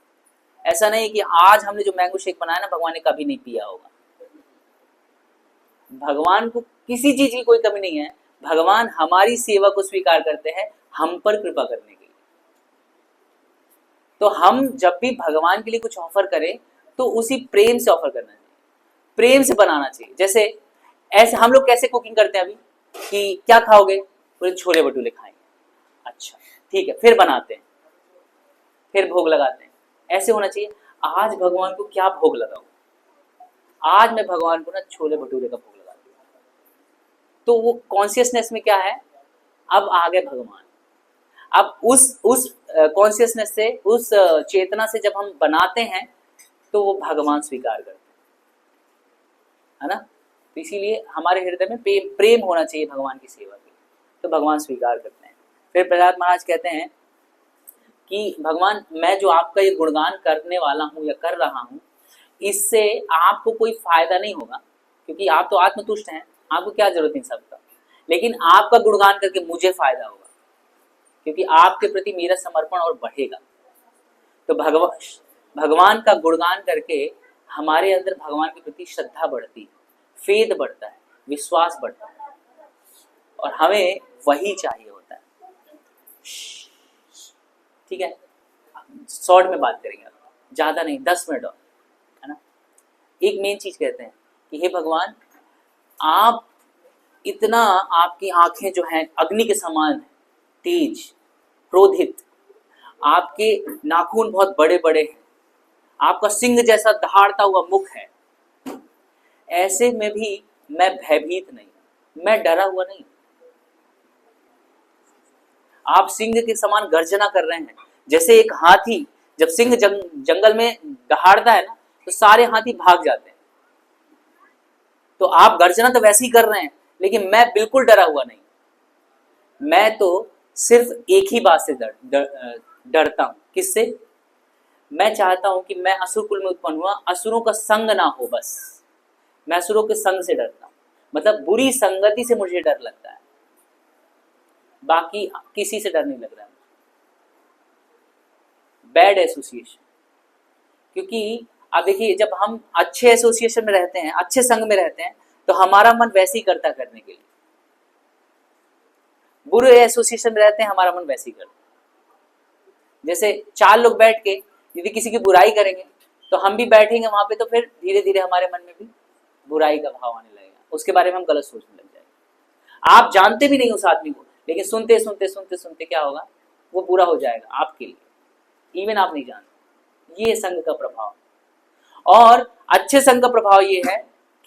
ऐसा नहीं कि आज हमने जो मैंगो शेक बनाया ना भगवान ने कभी नहीं पिया होगा, भगवान को किसी चीज की कोई कमी नहीं है। भगवान हमारी सेवा को स्वीकार करते हैं हम पर कृपा करने के लिए। तो हम जब भी भगवान के लिए कुछ ऑफर करें तो उसी प्रेम से ऑफर करना चाहिए, प्रेम से बनाना चाहिए। जैसे ऐसे हम लोग कैसे कुकिंग करते हैं अभी कि क्या खाओगे, बोले छोले भटूरे खाएंगे, अच्छा ठीक है, फिर बनाते हैं, फिर भोग लगाते हैं, ऐसे होना चाहिए। आज भगवान को क्या भोग लगाऊं, आज मैं भगवान को ना छोले भटूरे का भोग लगा दूं, तो वो कॉन्शियसनेस में क्या है, अब आ गए भगवान। अब उस कॉन्शियसनेस से, उस चेतना से जब हम बनाते हैं तो वो भगवान स्वीकार करते हैं, है ना। तो इसीलिए हमारे हृदय में प्रेम होना चाहिए भगवान की सेवा के, तो भगवान स्वीकार करते हैं। फिर प्रहलाद महाराज कहते हैं कि भगवान मैं जो आपका ये गुणगान करने वाला हूँ या कर रहा हूँ, इससे आपको कोई फायदा नहीं होगा, क्योंकि आप तो आत्मतुष्ट हैं, आपको क्या जरूरत इन सबका, लेकिन आपका गुणगान करके मुझे फायदा होगा, क्योंकि आपके प्रति मेरा समर्पण और बढ़ेगा। तो भगवान का गुणगान करके हमारे अंदर भगवान के प्रति श्रद्धा बढ़ती है, फेद बढ़ता है, विश्वास बढ़ता है, और हमें वही चाहिए होता है। ठीक है, शॉर्ट में बात करेंगे, ज्यादा नहीं, 10 मिनट और, है ना। एक मेन चीज कहते हैं कि हे भगवान, आप इतना, आपकी आंखें जो हैं अग्नि के समान है, तेज क्रोधित, आपके नाखून बहुत बड़े बड़े हैं, आपका सिंह जैसा दहाड़ता हुआ मुख है, ऐसे में भी मैं भयभीत नहीं, मैं डरा हुआ नहीं। आप सिंह के समान गर्जना कर रहे हैं, जैसे एक हाथी जब सिंह जंगल में दहाड़ता है ना तो सारे हाथी भाग जाते हैं, तो आप गर्जना तो वैसे ही कर रहे हैं, लेकिन मैं बिल्कुल डरा हुआ नहीं। मैं तो सिर्फ एक ही बात से डरता हूं, किससे? मैं चाहता हूं कि मैं असुर कुल में उत्पन्न हुआ, असुरों का संग ना हो, बस मैं असुरों के संग से डरता हूं, मतलब बुरी संगति से मुझे डर लगता है, बाकी किसी से डर नहीं लग रहा है। बैड एसोसिएशन, क्योंकि आप देखिए, जब हम अच्छे एसोसिएशन में रहते हैं, अच्छे संघ में रहते हैं, तो हमारा मन वैसे ही करता करने के लिए। बुरे एसोसिएशन में रहते हैं, हमारा मन वैसे ही करता। जैसे 4 लोग बैठ के यदि किसी की बुराई करेंगे, तो हम भी बैठेंगे वहां पे, तो फिर धीरे धीरे हमारे मन में भी बुराई का भाव आने लगेगा, उसके बारे में हम गलत सोचने लग जाएंगे। आप जानते भी नहीं उस आदमी को, लेकिन सुनते सुनते सुनते सुनते क्या होगा, वो बुरा हो जाएगा आपके लिए, इवन आप नहीं जानते। ये संघ का प्रभाव। और अच्छे संघ का प्रभाव ये है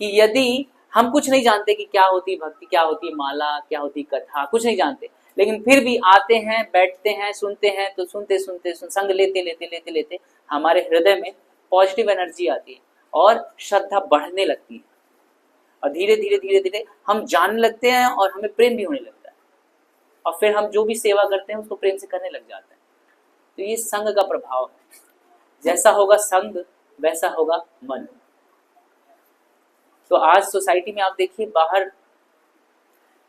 कि यदि हम कुछ नहीं जानते कि क्या होती भक्ति, क्या होती माला, क्या होती कथा, कुछ नहीं जानते, लेकिन फिर भी आते हैं, बैठते हैं, सुनते हैं, तो सुनते सुनते संग लेते लेते लेते लेते हमारे हृदय में पॉजिटिव एनर्जी आती है और श्रद्धा बढ़ने लगती है, और धीरे धीरे धीरे धीरे हम जानने लगते हैं और हमें प्रेम भी होने लगता है, और फिर हम जो भी सेवा करते हैं उसको प्रेम से करने लग जाते हैं। तो ये संघ का प्रभाव है। जैसा होगा संघ वैसा होगा मन। तो आज सोसाइटी में आप देखिए, बाहर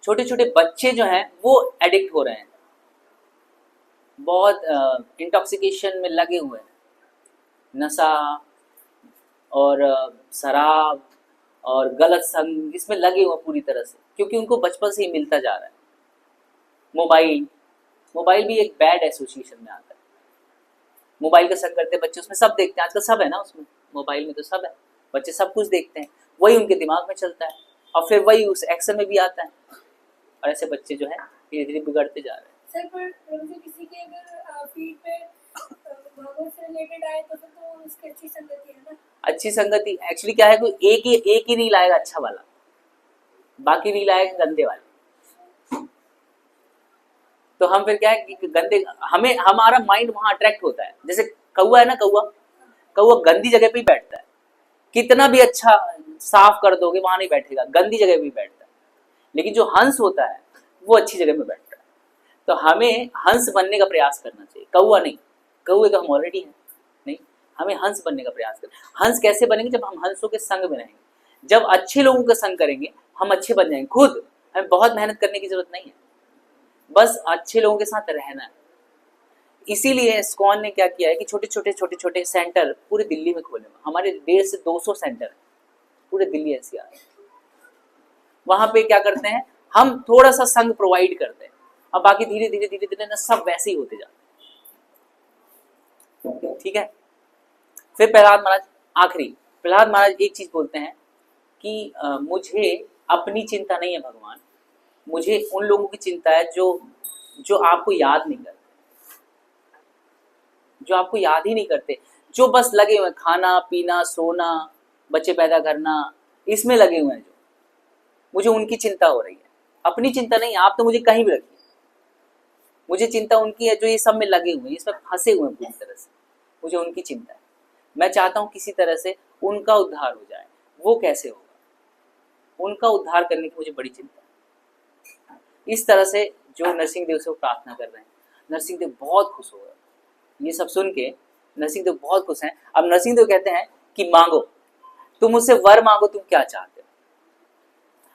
छोटे छोटे बच्चे जो हैं वो एडिक्ट हो रहे हैं, बहुत इंटॉक्सिकेशन में लगे हुए हैं, नशा और शराब और गलत संग, इसमें लगे हुए पूरी तरह से, क्योंकि उनको बचपन से ही मिलता जा रहा है। मोबाइल भी एक बैड एसोसिएशन में आता है। मोबाइल का संग करते बच्चे, उसमें सब देखते हैं, आजकल सब है ना उसमें, मोबाइल में तो सब है, बच्चे सब कुछ देखते हैं, वही उनके दिमाग में चलता है और फिर वही उस एक्शन में भी आता है, और ऐसे बच्चे जो है धीरे धीरे बिगड़ते जा रहे हैं। सर पर मुझे किसी के अगर फीड पे भगवत से रिलेटेड आए तो फिर तो उसकी अच्छी संगति है ना। अच्छी संगति एक्चुअली क्या है, कोई एक ही नहीं लाएगा अच्छा वाला, बाकी नहीं लाएगा गंदे वाले। तो हम फिर क्या है कि गंदे, हमें हमारा माइंड वहां अट्रैक्ट होता है। जैसे कौवा है ना, कौवा गंदी जगह पे ही बैठता है, कितना भी अच्छा साफ कर दोगे वहां नहीं बैठेगा, गंदी जगह पे ही बैठता है। लेकिन जो हंस होता है वो अच्छी जगह में बैठता है। तो हमें हंस बनने का प्रयास करना चाहिए, कौवा नहीं। कौवे तो हम ऑलरेडी हैं, नहीं, हमें हंस बनने का प्रयास करना। हंस कैसे बनेंगे, जब हम हंसों के संग में रहेंगे, जब अच्छे लोगों के संग करेंगे हम अच्छे बन जाएंगे खुद। हमें बहुत मेहनत करने की जरूरत नहीं है, बस अच्छे लोगों के साथ रहना है। इसीलिए इस्कॉन ने क्या किया है कि छोटे छोटे सेंटर पूरे दिल्ली में खोले। हमारे 150 से 200 सेंटर है पूरे दिल्ली एनसीआर। वहां पे क्या करते हैं, हम थोड़ा सा संग प्रोवाइड करते हैं, और बाकी धीरे धीरे धीरे धीरे ना सब वैसे ही होते जाते हैं। ठीक है। फिर प्रहलाद महाराज, आखिरी प्रहलाद महाराज एक चीज बोलते हैं कि मुझे अपनी चिंता नहीं है भगवान, मुझे उन लोगों की चिंता है जो आपको याद नहीं करते, जो आपको याद ही नहीं करते, जो बस लगे हुए खाना पीना सोना बच्चे पैदा करना इसमें लगे हुए हैं, जो मुझे उनकी चिंता हो रही है। अपनी चिंता नहीं, आप तो मुझे कहीं भी रखिए, मुझे चिंता उनकी है जो ये सब में लगे हुए हैं, इसमें फंसे हुए हैं पूरी तरह से, मुझे उनकी चिंता है। मैं चाहता हूँ किसी तरह से उनका उद्धार हो जाए। वो कैसे होगा, उनका उद्धार करने की मुझे बड़ी चिंता है। इस तरह से जो नरसिंह देव से वो प्रार्थना कर रहे हैं, नरसिंह देव बहुत खुश हो गए। ये सब सुन के नरसिंह देव बहुत खुश हैं। अब नरसिंह देव कहते हैं कि मांगो, तुम मुझसे वर मांगो, तुम क्या चाहते हो।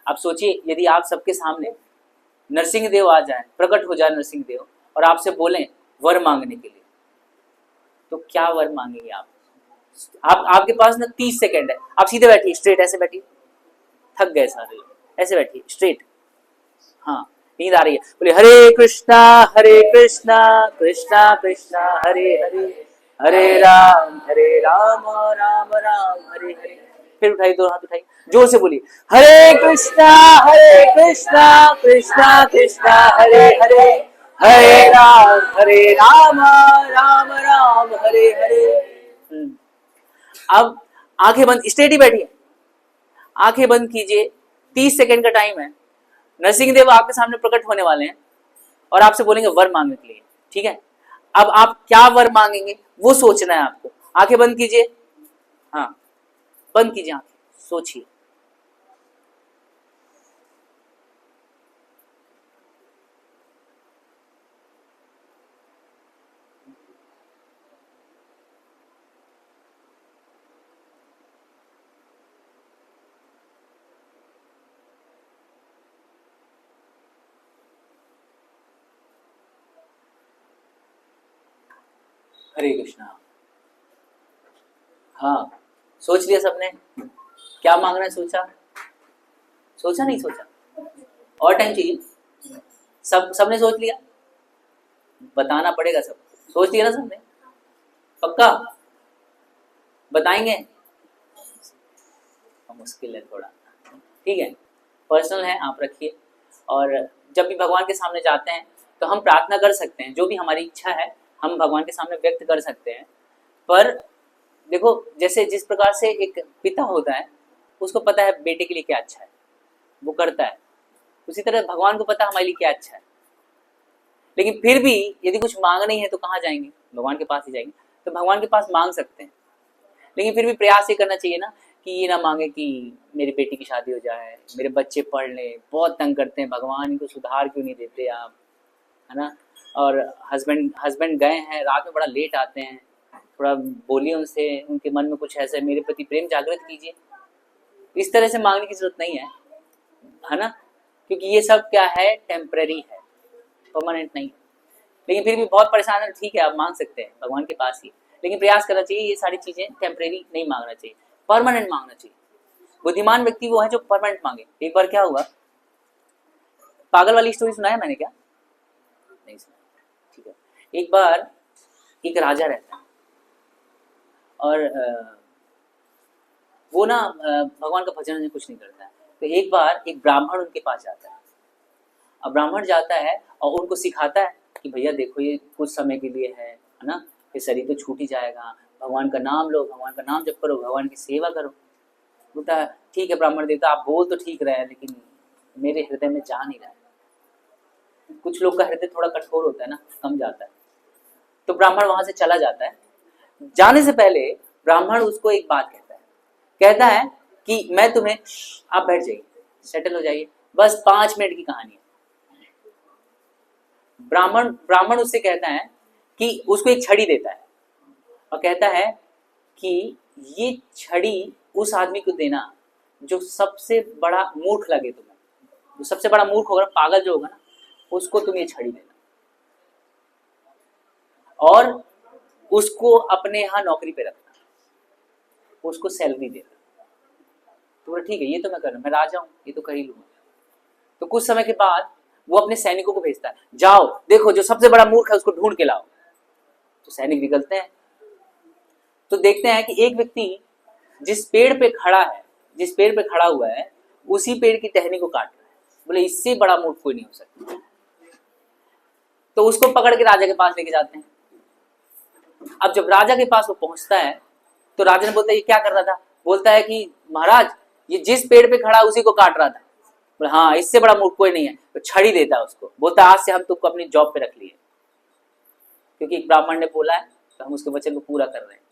अब सोचिए, यदि आप सबके सामने नरसिंह देव आ जाए, प्रकट हो जाए नरसिंह देव, और आपसे बोलें वर मांगने के लिए, तो क्या वर मांगेंगे आप? आपके पास ना 30 सेकंड है, आप सीधे बैठिए, स्ट्रेट ऐसे बैठिए, थक गए सारे लोग, ऐसे बैठिए स्ट्रेट। हाँ, नींद आ रही है, बोले हरे कृष्णा कृष्णा कृष्णा हरे हरे, हरे राम राम राम हरे हरे। फिर उठाइए, दो हाथ उठाइए, जोर से बोलिए हरे कृष्णा कृष्णा कृष्णा हरे हरे, हरे राम राम हरे हरे। अब आंखें बंद, स्ट्रेट ही बैठिए, आंखें बंद कीजिए, 30 सेकंड का टाइम है। नरसिंह देव आपके सामने प्रकट होने वाले हैं और आपसे बोलेंगे वर मांगने के लिए। ठीक है, अब आप क्या वर मांगेंगे वो सोचना है आपको। आंखें बंद कीजिए, हाँ बंद कीजिए आंखें, सोचिए। हरे कृष्णा। हाँ, सोच लिया सबने क्या मांगना है? सोचा सोचा नहीं सोचा? और टाइम चाहिए? सबने सोच लिया? बताना पड़ेगा सब। सोच लिया ना सबने? पक्का बताएंगे? मुश्किल है थोड़ा, ठीक है, पर्सनल है, आप रखिए। और जब भी भगवान के सामने जाते हैं तो हम प्रार्थना कर सकते हैं, जो भी हमारी इच्छा है हम भगवान के सामने व्यक्त कर सकते हैं। पर देखो, जैसे जिस प्रकार से एक पिता होता है उसको पता है बेटे के लिए क्या अच्छा है, वो करता है, उसी तरह भगवान को पता है हमारे लिए क्या अच्छा है। लेकिन फिर भी यदि कुछ मांगना ही है तो कहाँ जाएंगे? भगवान के पास ही जाएंगे। तो भगवान के पास मांग सकते हैं, लेकिन फिर भी प्रयास ये करना चाहिए ना कि ये ना मांगे कि मेरी बेटी की शादी हो जाए, मेरे बच्चे पढ़ लें, बहुत तंग करते हैं भगवान, इनको सुधार क्यों नहीं देते आप, है ना। और हस्बैंड गए हैं, रात में बड़ा लेट आते हैं, थोड़ा बोलिए उनसे, उनके मन में कुछ ऐसा है, मेरे प्रति प्रेम जागृत कीजिए। इस तरह से मांगने की जरूरत नहीं है ना, क्योंकि ये सब क्या है, टेम्पररी है, परमानेंट नहीं। लेकिन फिर भी बहुत परेशान है, ठीक है आप मांग सकते हैं भगवान के पास ही, लेकिन प्रयास करना चाहिए ये सारी चीजें टेम्परेरी नहीं मांगना चाहिए, परमानेंट मांगना चाहिए। बुद्धिमान व्यक्ति वो है जो परमानेंट मांगे। एक बार क्या हुआ, पागल वाली स्टोरी सुनाया मैंने क्या? नहीं सुना, ठीक है। एक बार एक राजा रहता है और वो ना भगवान का भजन कुछ नहीं करता है। तो एक बार एक ब्राह्मण उनके पास जाता है। अब ब्राह्मण जाता है और उनको सिखाता है कि भैया देखो ये कुछ समय के लिए है ना, ये शरीर तो छूट ही जाएगा, भगवान का नाम लो, भगवान का नाम जप करो, भगवान की सेवा करो। बोलता है ठीक है ब्राह्मण देवता, आप बोल तो ठीक रहे हैं, लेकिन मेरे हृदय में जा नहीं रहा है। कुछ लोग का हृदय थोड़ा कठोर होता है ना, कम जाता है। तो ब्राह्मण वहां से चला जाता है। जाने से पहले ब्राह्मण उसको एक बात कहता है कि मैं तुम्हें, आप बैठ जाइए, सेटल हो जाइए, बस 5 मिनट की कहानी है। ब्राह्मण उससे कहता है कि उसको एक छड़ी देता है और कहता है कि ये छड़ी उस आदमी को देना जो सबसे बड़ा मूर्ख लगे तुम्हें, जो सबसे बड़ा मूर्ख होगा, पागल जो होगा ना, उसको तुम ये छड़ी देना और उसको अपने यहाँ नौकरी पे रखना, उसको सैलरी देना। तो बोला ठीक है ये तो मैं कर रहा हूँ, मैं राजा हूँ, ये तो कर ही लूंगा। तो कुछ समय के बाद वो अपने सैनिकों को भेजता है, जाओ देखो जो सबसे बड़ा मूर्ख है उसको ढूंढ के लाओ। तो सैनिक निकलते हैं तो देखते हैं कि एक व्यक्ति जिस पेड़ पे खड़ा है, जिस पेड़ पे खड़ा हुआ है, उसी पेड़ की टहनी को काट रहा है। बोले इससे बड़ा मूर्ख कोई नहीं हो सकता। तो उसको पकड़ के राजा के पास लेके जाते हैं। अब जब राजा के पास वो पहुंचता है तो राजा ने बोलता है ये क्या कर रहा था? बोलता है कि महाराज ये जिस पेड़ पे खड़ा उसी को काट रहा था। बोले हाँ इससे बड़ा मूर्ख कोई नहीं है। तो छड़ी देता है उसको, बोलता है आज से हम तुमको अपनी जॉब पे रख लिए, क्योंकि एक ब्राह्मण ने बोला है तो हम उसके वचन को पूरा कर रहे हैं।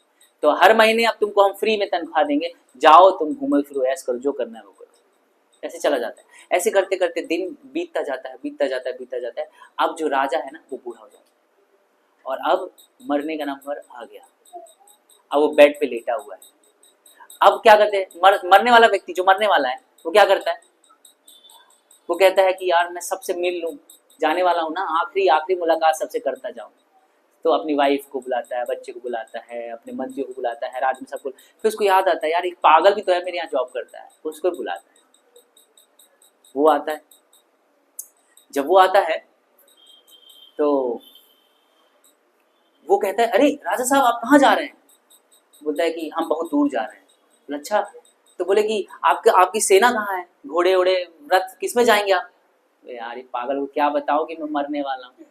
तो हर महीने अब तुमको हम फ्री में तनख्वाह देंगे, जाओ तुम घूमो फिरो, ऐश करो, जो करना है वो करो। ऐसे चला जाता है। ऐसे करते करते दिन बीतता जाता है, बीतता जाता है, बीतता जाता है। अब जो राजा है ना वो बूढ़ा हो जाता है और अब मरने का नंबर आ गया। अब वो बेड पे लेटा हुआ है। अब क्या करते हैं, मरने वाला व्यक्ति जो मरने वाला है वो क्या करता है, वो कहता है कि यार मैं सबसे मिल लूं, जाने वाला हूं ना, आखिरी मुलाकात सबसे करता जाऊं। तो अपनी वाइफ को बुलाता है, बच्चे को बुलाता है, अपने मंत्रियों को बुलाता है, रात में सबको। फिर उसको याद आता है यार एक पागल भी तो है मेरे यहाँ जॉब करता है, उसको बुलाता है। वो आता है, जब वो आता है तो वो कहता है अरे राजा साहब आप कहाँ जा रहे हैं? बोलता है कि हम बहुत दूर जा रहे हैं। बोला अच्छा, तो बोले कि आपकी सेना कहाँ है, घोड़े ओड़े रथ किसमें जाएंगे आप? यार ये पागल को क्या बताओ कि मैं मरने वाला हूँ।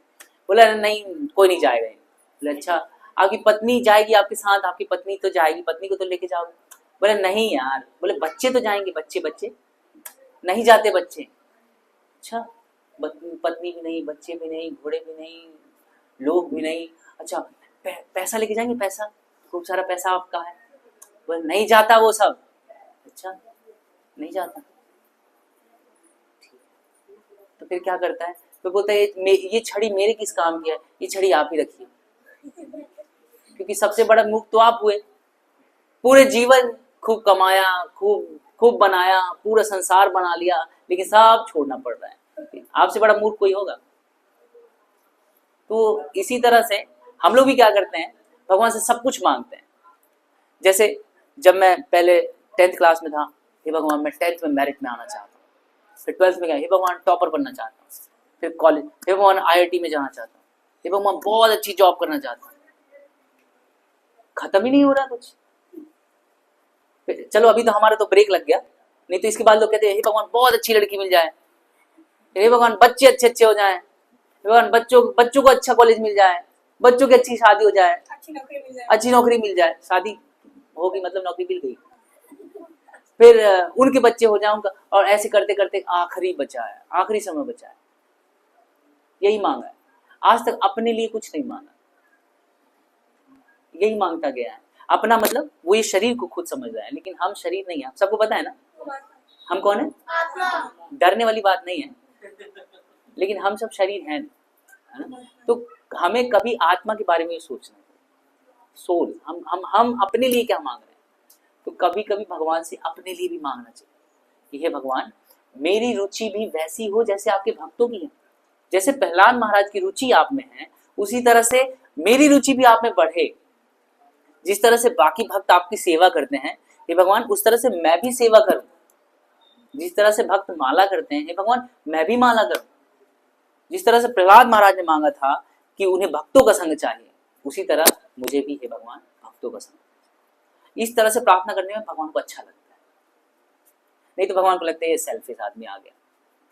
बोला नहीं कोई नहीं जाएगा। बोले अच्छा आपकी पत्नी जाएगी आपके साथ? आपकी पत्नी तो जाएगी, पत्नी को तो लेके जाओगे। बोले नहीं यार। बोले बच्चे तो जाएंगे? बच्चे नहीं जाते बच्चे। अच्छा पत्नी भी नहीं, बच्चे भी नहीं, घोड़े भी नहीं, लोग भी नहीं। अच्छा पैसा लेके जाएंगे? पैसा खूब सारा पैसा आपका है? बोले नहीं जाता वो सब। अच्छा नहीं जाता, तो फिर क्या करता है? तो बोलता है ये छड़ी मेरे किस काम की है, ये छड़ी आप ही रखिए, क्योंकि सबसे बड़ा मूर्ख तो आप हुए। पूरे जीवन खूब कमाया, खूब बनाया, पूरा संसार बना लिया, लेकिन सब छोड़ना पड़ रहा है। आपसे बड़ा मूर्ख कोई होगा? तो इसी तरह से हम लोग भी क्या करते हैं, भगवान से सब कुछ मांगते हैं। जैसे जब मैं पहले 10th क्लास में था, हे भगवान मैं 10th में मेरिट में आना चाहता हूँ। फिर 12th में गया, हे भगवान टॉपर बनना चाहता हूँ। फिर कॉलेज, हे भगवान IIT में जाना चाहता हूँ। हे भगवान बहुत अच्छी जॉब करना चाहता हूँ। खत्म ही नहीं हो रहा कुछ। फिर चलो अभी तो हमारा तो ब्रेक लग गया, नहीं तो इसके बाद लोग कहते हैं हे भगवान बहुत अच्छी लड़की मिल जाए, हे भगवान बच्चे अच्छे अच्छे हो जाएं, हे भगवान बच्चों को अच्छा कॉलेज मिल जाए, बच्चों की अच्छी शादी हो जाए, अच्छी नौकरी मिल जाए। अच्छी नौकरी मिल जाए। शादी होगी मतलब नौकरी मिल गई, फिर उनके बच्चे हो जाए उनका, और ऐसे करते करते आखिरी बचा है, आखिरी समय बचा है, यही मांगा है। आज तक अपने लिए कुछ नहीं मांगा, यही मांगता गया है। अपना मतलब वो ये शरीर को खुद समझ रहा है, लेकिन हम शरीर नहीं है। सबको पता है ना हम कौन है? डरने वाली बात नहीं है, लेकिन हम सब शरीर हैं, है ना? तो हमें कभी आत्मा के बारे में सोचना, सोल, हम अपने लिए क्या मांग रहे हैं। तो कभी कभी भगवान से अपने लिए भी मांगना चाहिए कि हे भगवान मेरी रुचि भी वैसी हो जैसे आपके भक्तों की है। जैसे प्रहलाद महाराज की रुचि आप में है, उसी तरह से मेरी रुचि भी आप में बढ़े। जिस तरह से बाकी भक्त आपकी सेवा करते हैं, हे भगवान उस तरह से मैं भी सेवा करूं। जिस तरह से भक्त माला करते हैं, हे भगवान मैं भी माला करूं। जिस तरह से प्रहलाद महाराज ने मांगा था कि उन्हें भक्तों का संग चाहिए, उसी तरह मुझे भी हे भगवान भक्तों का संग। इस तरह से प्रार्थना करने में भगवान को अच्छा लगता है। नहीं तो भगवान को लगता है ये सेल्फिश आदमी आ गया,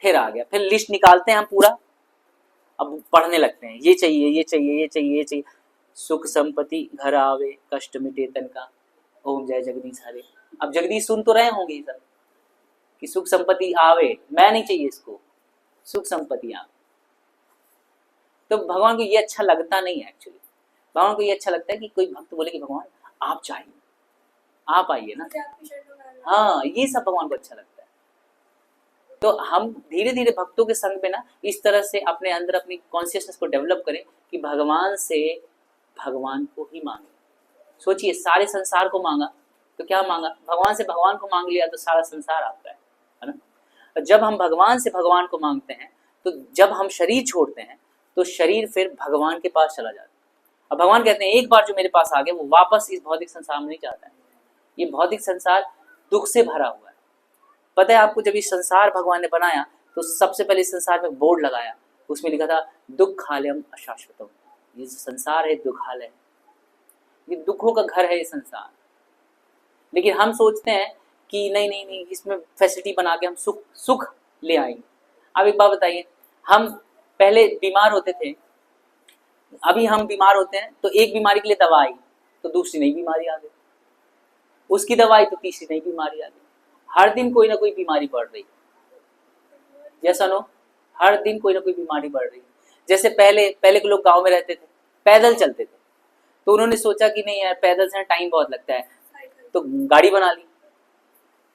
फिर आ गया, फिर लिस्ट निकालते हैं हम पूरा, अब पढ़ने लगते हैं, ये चाहिए ये चाहिए ये चाहिए ये चाहिए। सुख संपत्ति घर आवे, कष्ट मिटे तन का, ओम जय जगदीश हरे। अब जगदीश सुन तो रहे होंगे ये सब कि सुख संपत्ति आवे, मैं नहीं चाहिए इसको, सुख संपत्ति आवे। तो भगवान को ये अच्छा लगता नहीं है एक्चुअली। भगवान को ये अच्छा लगता है कि कोई भक्त बोले कि भगवान आप चाहिए, आप आइए ना। हाँ, ये सब भगवान को अच्छा लगता है। तो हम धीरे धीरे भक्तों के संग में ना इस तरह से अपने अंदर अपनी कॉन्शियसनेस को डेवलप करें कि भगवान से भगवान को ही मांगे। सोचिए सारे संसार को मांगा तो क्या मांगा? भगवान से भगवान को मांग लिया तो सारा संसार आपका है ना? और जब हम भगवान से भगवान को मांगते हैं, तो जब हम शरीर छोड़ते हैं तो शरीर फिर भगवान के पास चला जाता है। अब भगवान कहते हैं एक बार जो मेरे पास आ गया वो वापस इस भौतिक संसार में नहीं चाहता है। ये भौतिक संसार दुख से भरा हुआ है। पता है आपको, जब ये संसार भगवान ने बनाया तो सबसे पहले इस संसार में बोर्ड लगाया, उसमें लिखा था दुखालयम अशाश्वतम। ये संसार है दुखालय, ये दुखों का घर है ये संसार। लेकिन हम सोचते हैं कि नहीं नहीं नहीं, इसमें फैसिलिटी बना के हम सुख ले आएंगे। अब एक बात बताइए, हम पहले बीमार होते थे, अभी हम बीमार होते हैं तो एक बीमारी के लिए दवा आई तो दूसरी नई बीमारी आ गई, उसकी दवाई तो तीसरी नई बीमारी आ गई। हर दिन कोई ना कोई बीमारी बढ़ रही, जैसा नो हर दिन कोई ना कोई बीमारी बढ़ रही। जैसे पहले के लोग गांव में रहते थे, पैदल चलते थे, तो उन्होंने सोचा कि नहीं यार पैदल से टाइम बहुत लगता है, तो गाड़ी बना ली।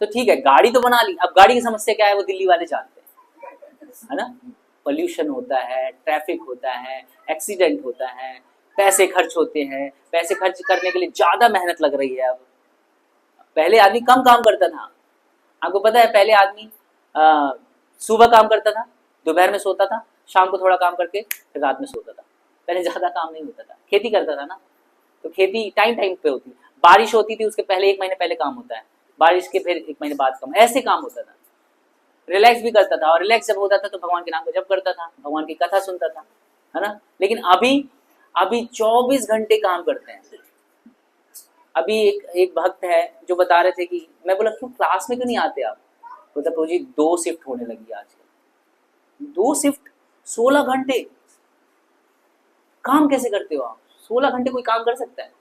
तो ठीक है गाड़ी तो बना ली, अब गाड़ी की समस्या क्या है वो दिल्ली वाले जानते हैं, है ना? पोल्यूशन होता है, ट्रैफिक होता है, एक्सीडेंट होता है, पैसे खर्च होते हैं, पैसे खर्च करने के लिए ज्यादा मेहनत लग रही है। अब पहले आदमी कम काम करता था, आपको पता है पहले आदमी सुबह काम करता था, दोपहर में सोता था, शाम को थोड़ा काम करके फिर रात में सोता था। पहले ज्यादा काम नहीं होता था, खेती करता था ना, तो खेती टाइम टाइम पे होती, बारिश होती थी उसके पहले 1 महीने पहले काम होता है, बारिश के फिर 1 महीने बाद काम, ऐसे काम होता था। रिलैक्स भी करता था, और रिलैक्स जब होता था तो भगवान के नाम को जप करता था, भगवान की कथा सुनता था, है ना? लेकिन अभी 24 घंटे काम करते हैं। अभी एक भक्त है जो बता रहे थे कि मैं बोला क्यों क्लास में क्यों नहीं आते आप? बोलता प्रभु जी 2 शिफ्ट होने लगी आजकल। 2 शिफ्ट 16 घंटे काम कैसे करते हो आप? 16 घंटे कोई काम कर सकता है?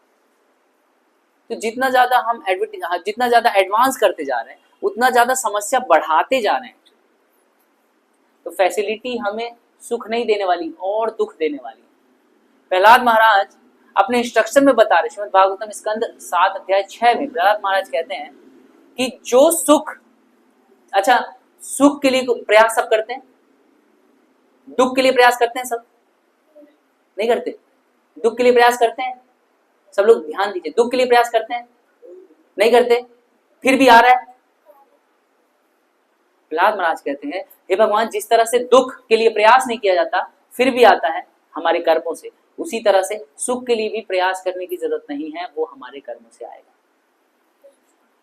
तो जितना ज्यादा एडवांस करते जा रहे हैं उतना ज्यादा समस्या बढ़ाते जा रहे हैं। तो फैसिलिटी हमें सुख नहीं देने वाली और दुख देने वाली। प्रहलाद महाराज अपने इंस्ट्रक्शन में बता रहे, श्रीमद् भागवतम स्कंद 7 अध्याय 6 में प्रहलाद महाराज कहते हैं कि जो सुख, अच्छा सुख के लिए प्रयास सब करते हैं, दुख के लिए प्रयास करते हैं सब? नहीं करते। दुख के लिए प्रयास करते हैं सब लोग? ध्यान दीजिए, दुख के लिए प्रयास करते हैं? नहीं करते, फिर भी आ रहा है। प्रहलाद महाराज कहते हैं हे भगवान जिस तरह से दुख के लिए प्रयास नहीं किया जाता फिर भी आता है हमारे कर्मों से, उसी तरह से सुख के लिए भी प्रयास करने की जरूरत नहीं है, वो हमारे कर्मों से आएगा।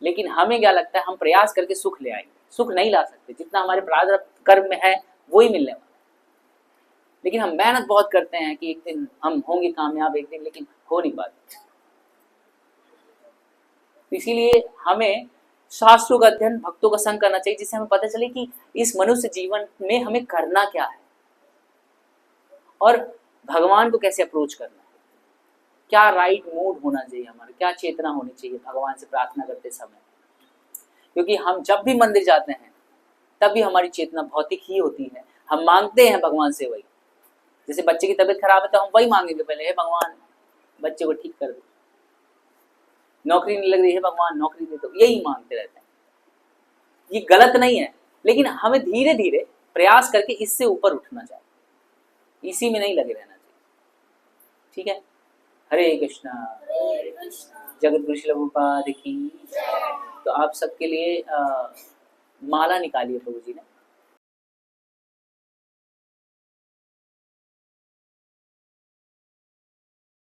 लेकिन हमें क्या लगता है, हम प्रयास करके सुख ले आएंगे। सुख नहीं ला सकते, जितना हमारे प्रारब्ध कर्म में है वही मिलने वाला है। लेकिन हम मेहनत बहुत करते हैं कि एक दिन हम होंगे कामयाब एक दिन, लेकिन हो नहीं पाते। इसीलिए हमें शास्त्रों का अध्ययन, भक्तों का संग करना चाहिए, जिससे हमें पता चले कि इस मनुष्य जीवन में हमें करना क्या है और भगवान को कैसे अप्रोच करना है, क्या राइट मूड होना चाहिए हमारा, क्या चेतना होनी चाहिए भगवान से प्रार्थना करते समय। क्योंकि हम जब भी मंदिर जाते हैं तब भी हमारी चेतना भौतिक ही होती है, हम मांगते हैं भगवान से वही। जैसे बच्चे की तबीयत खराब है तो हम वही मांगेंगे पहले, हे भगवान बच्चे को ठीक कर दो, नौकरी नहीं लग रही है भगवान नौकरी दे दो, यही मांगते रहते हैं। ये गलत नहीं है, लेकिन हमें धीरे धीरे प्रयास करके इससे ऊपर उठना चाहिए, इसी में नहीं लगे रहना चाहिए। ठीक है, हरे कृष्णा। जगत गुरु श्रील प्रभुपाद की। तो आप सबके लिए माला निकाली है प्रभु जी ने।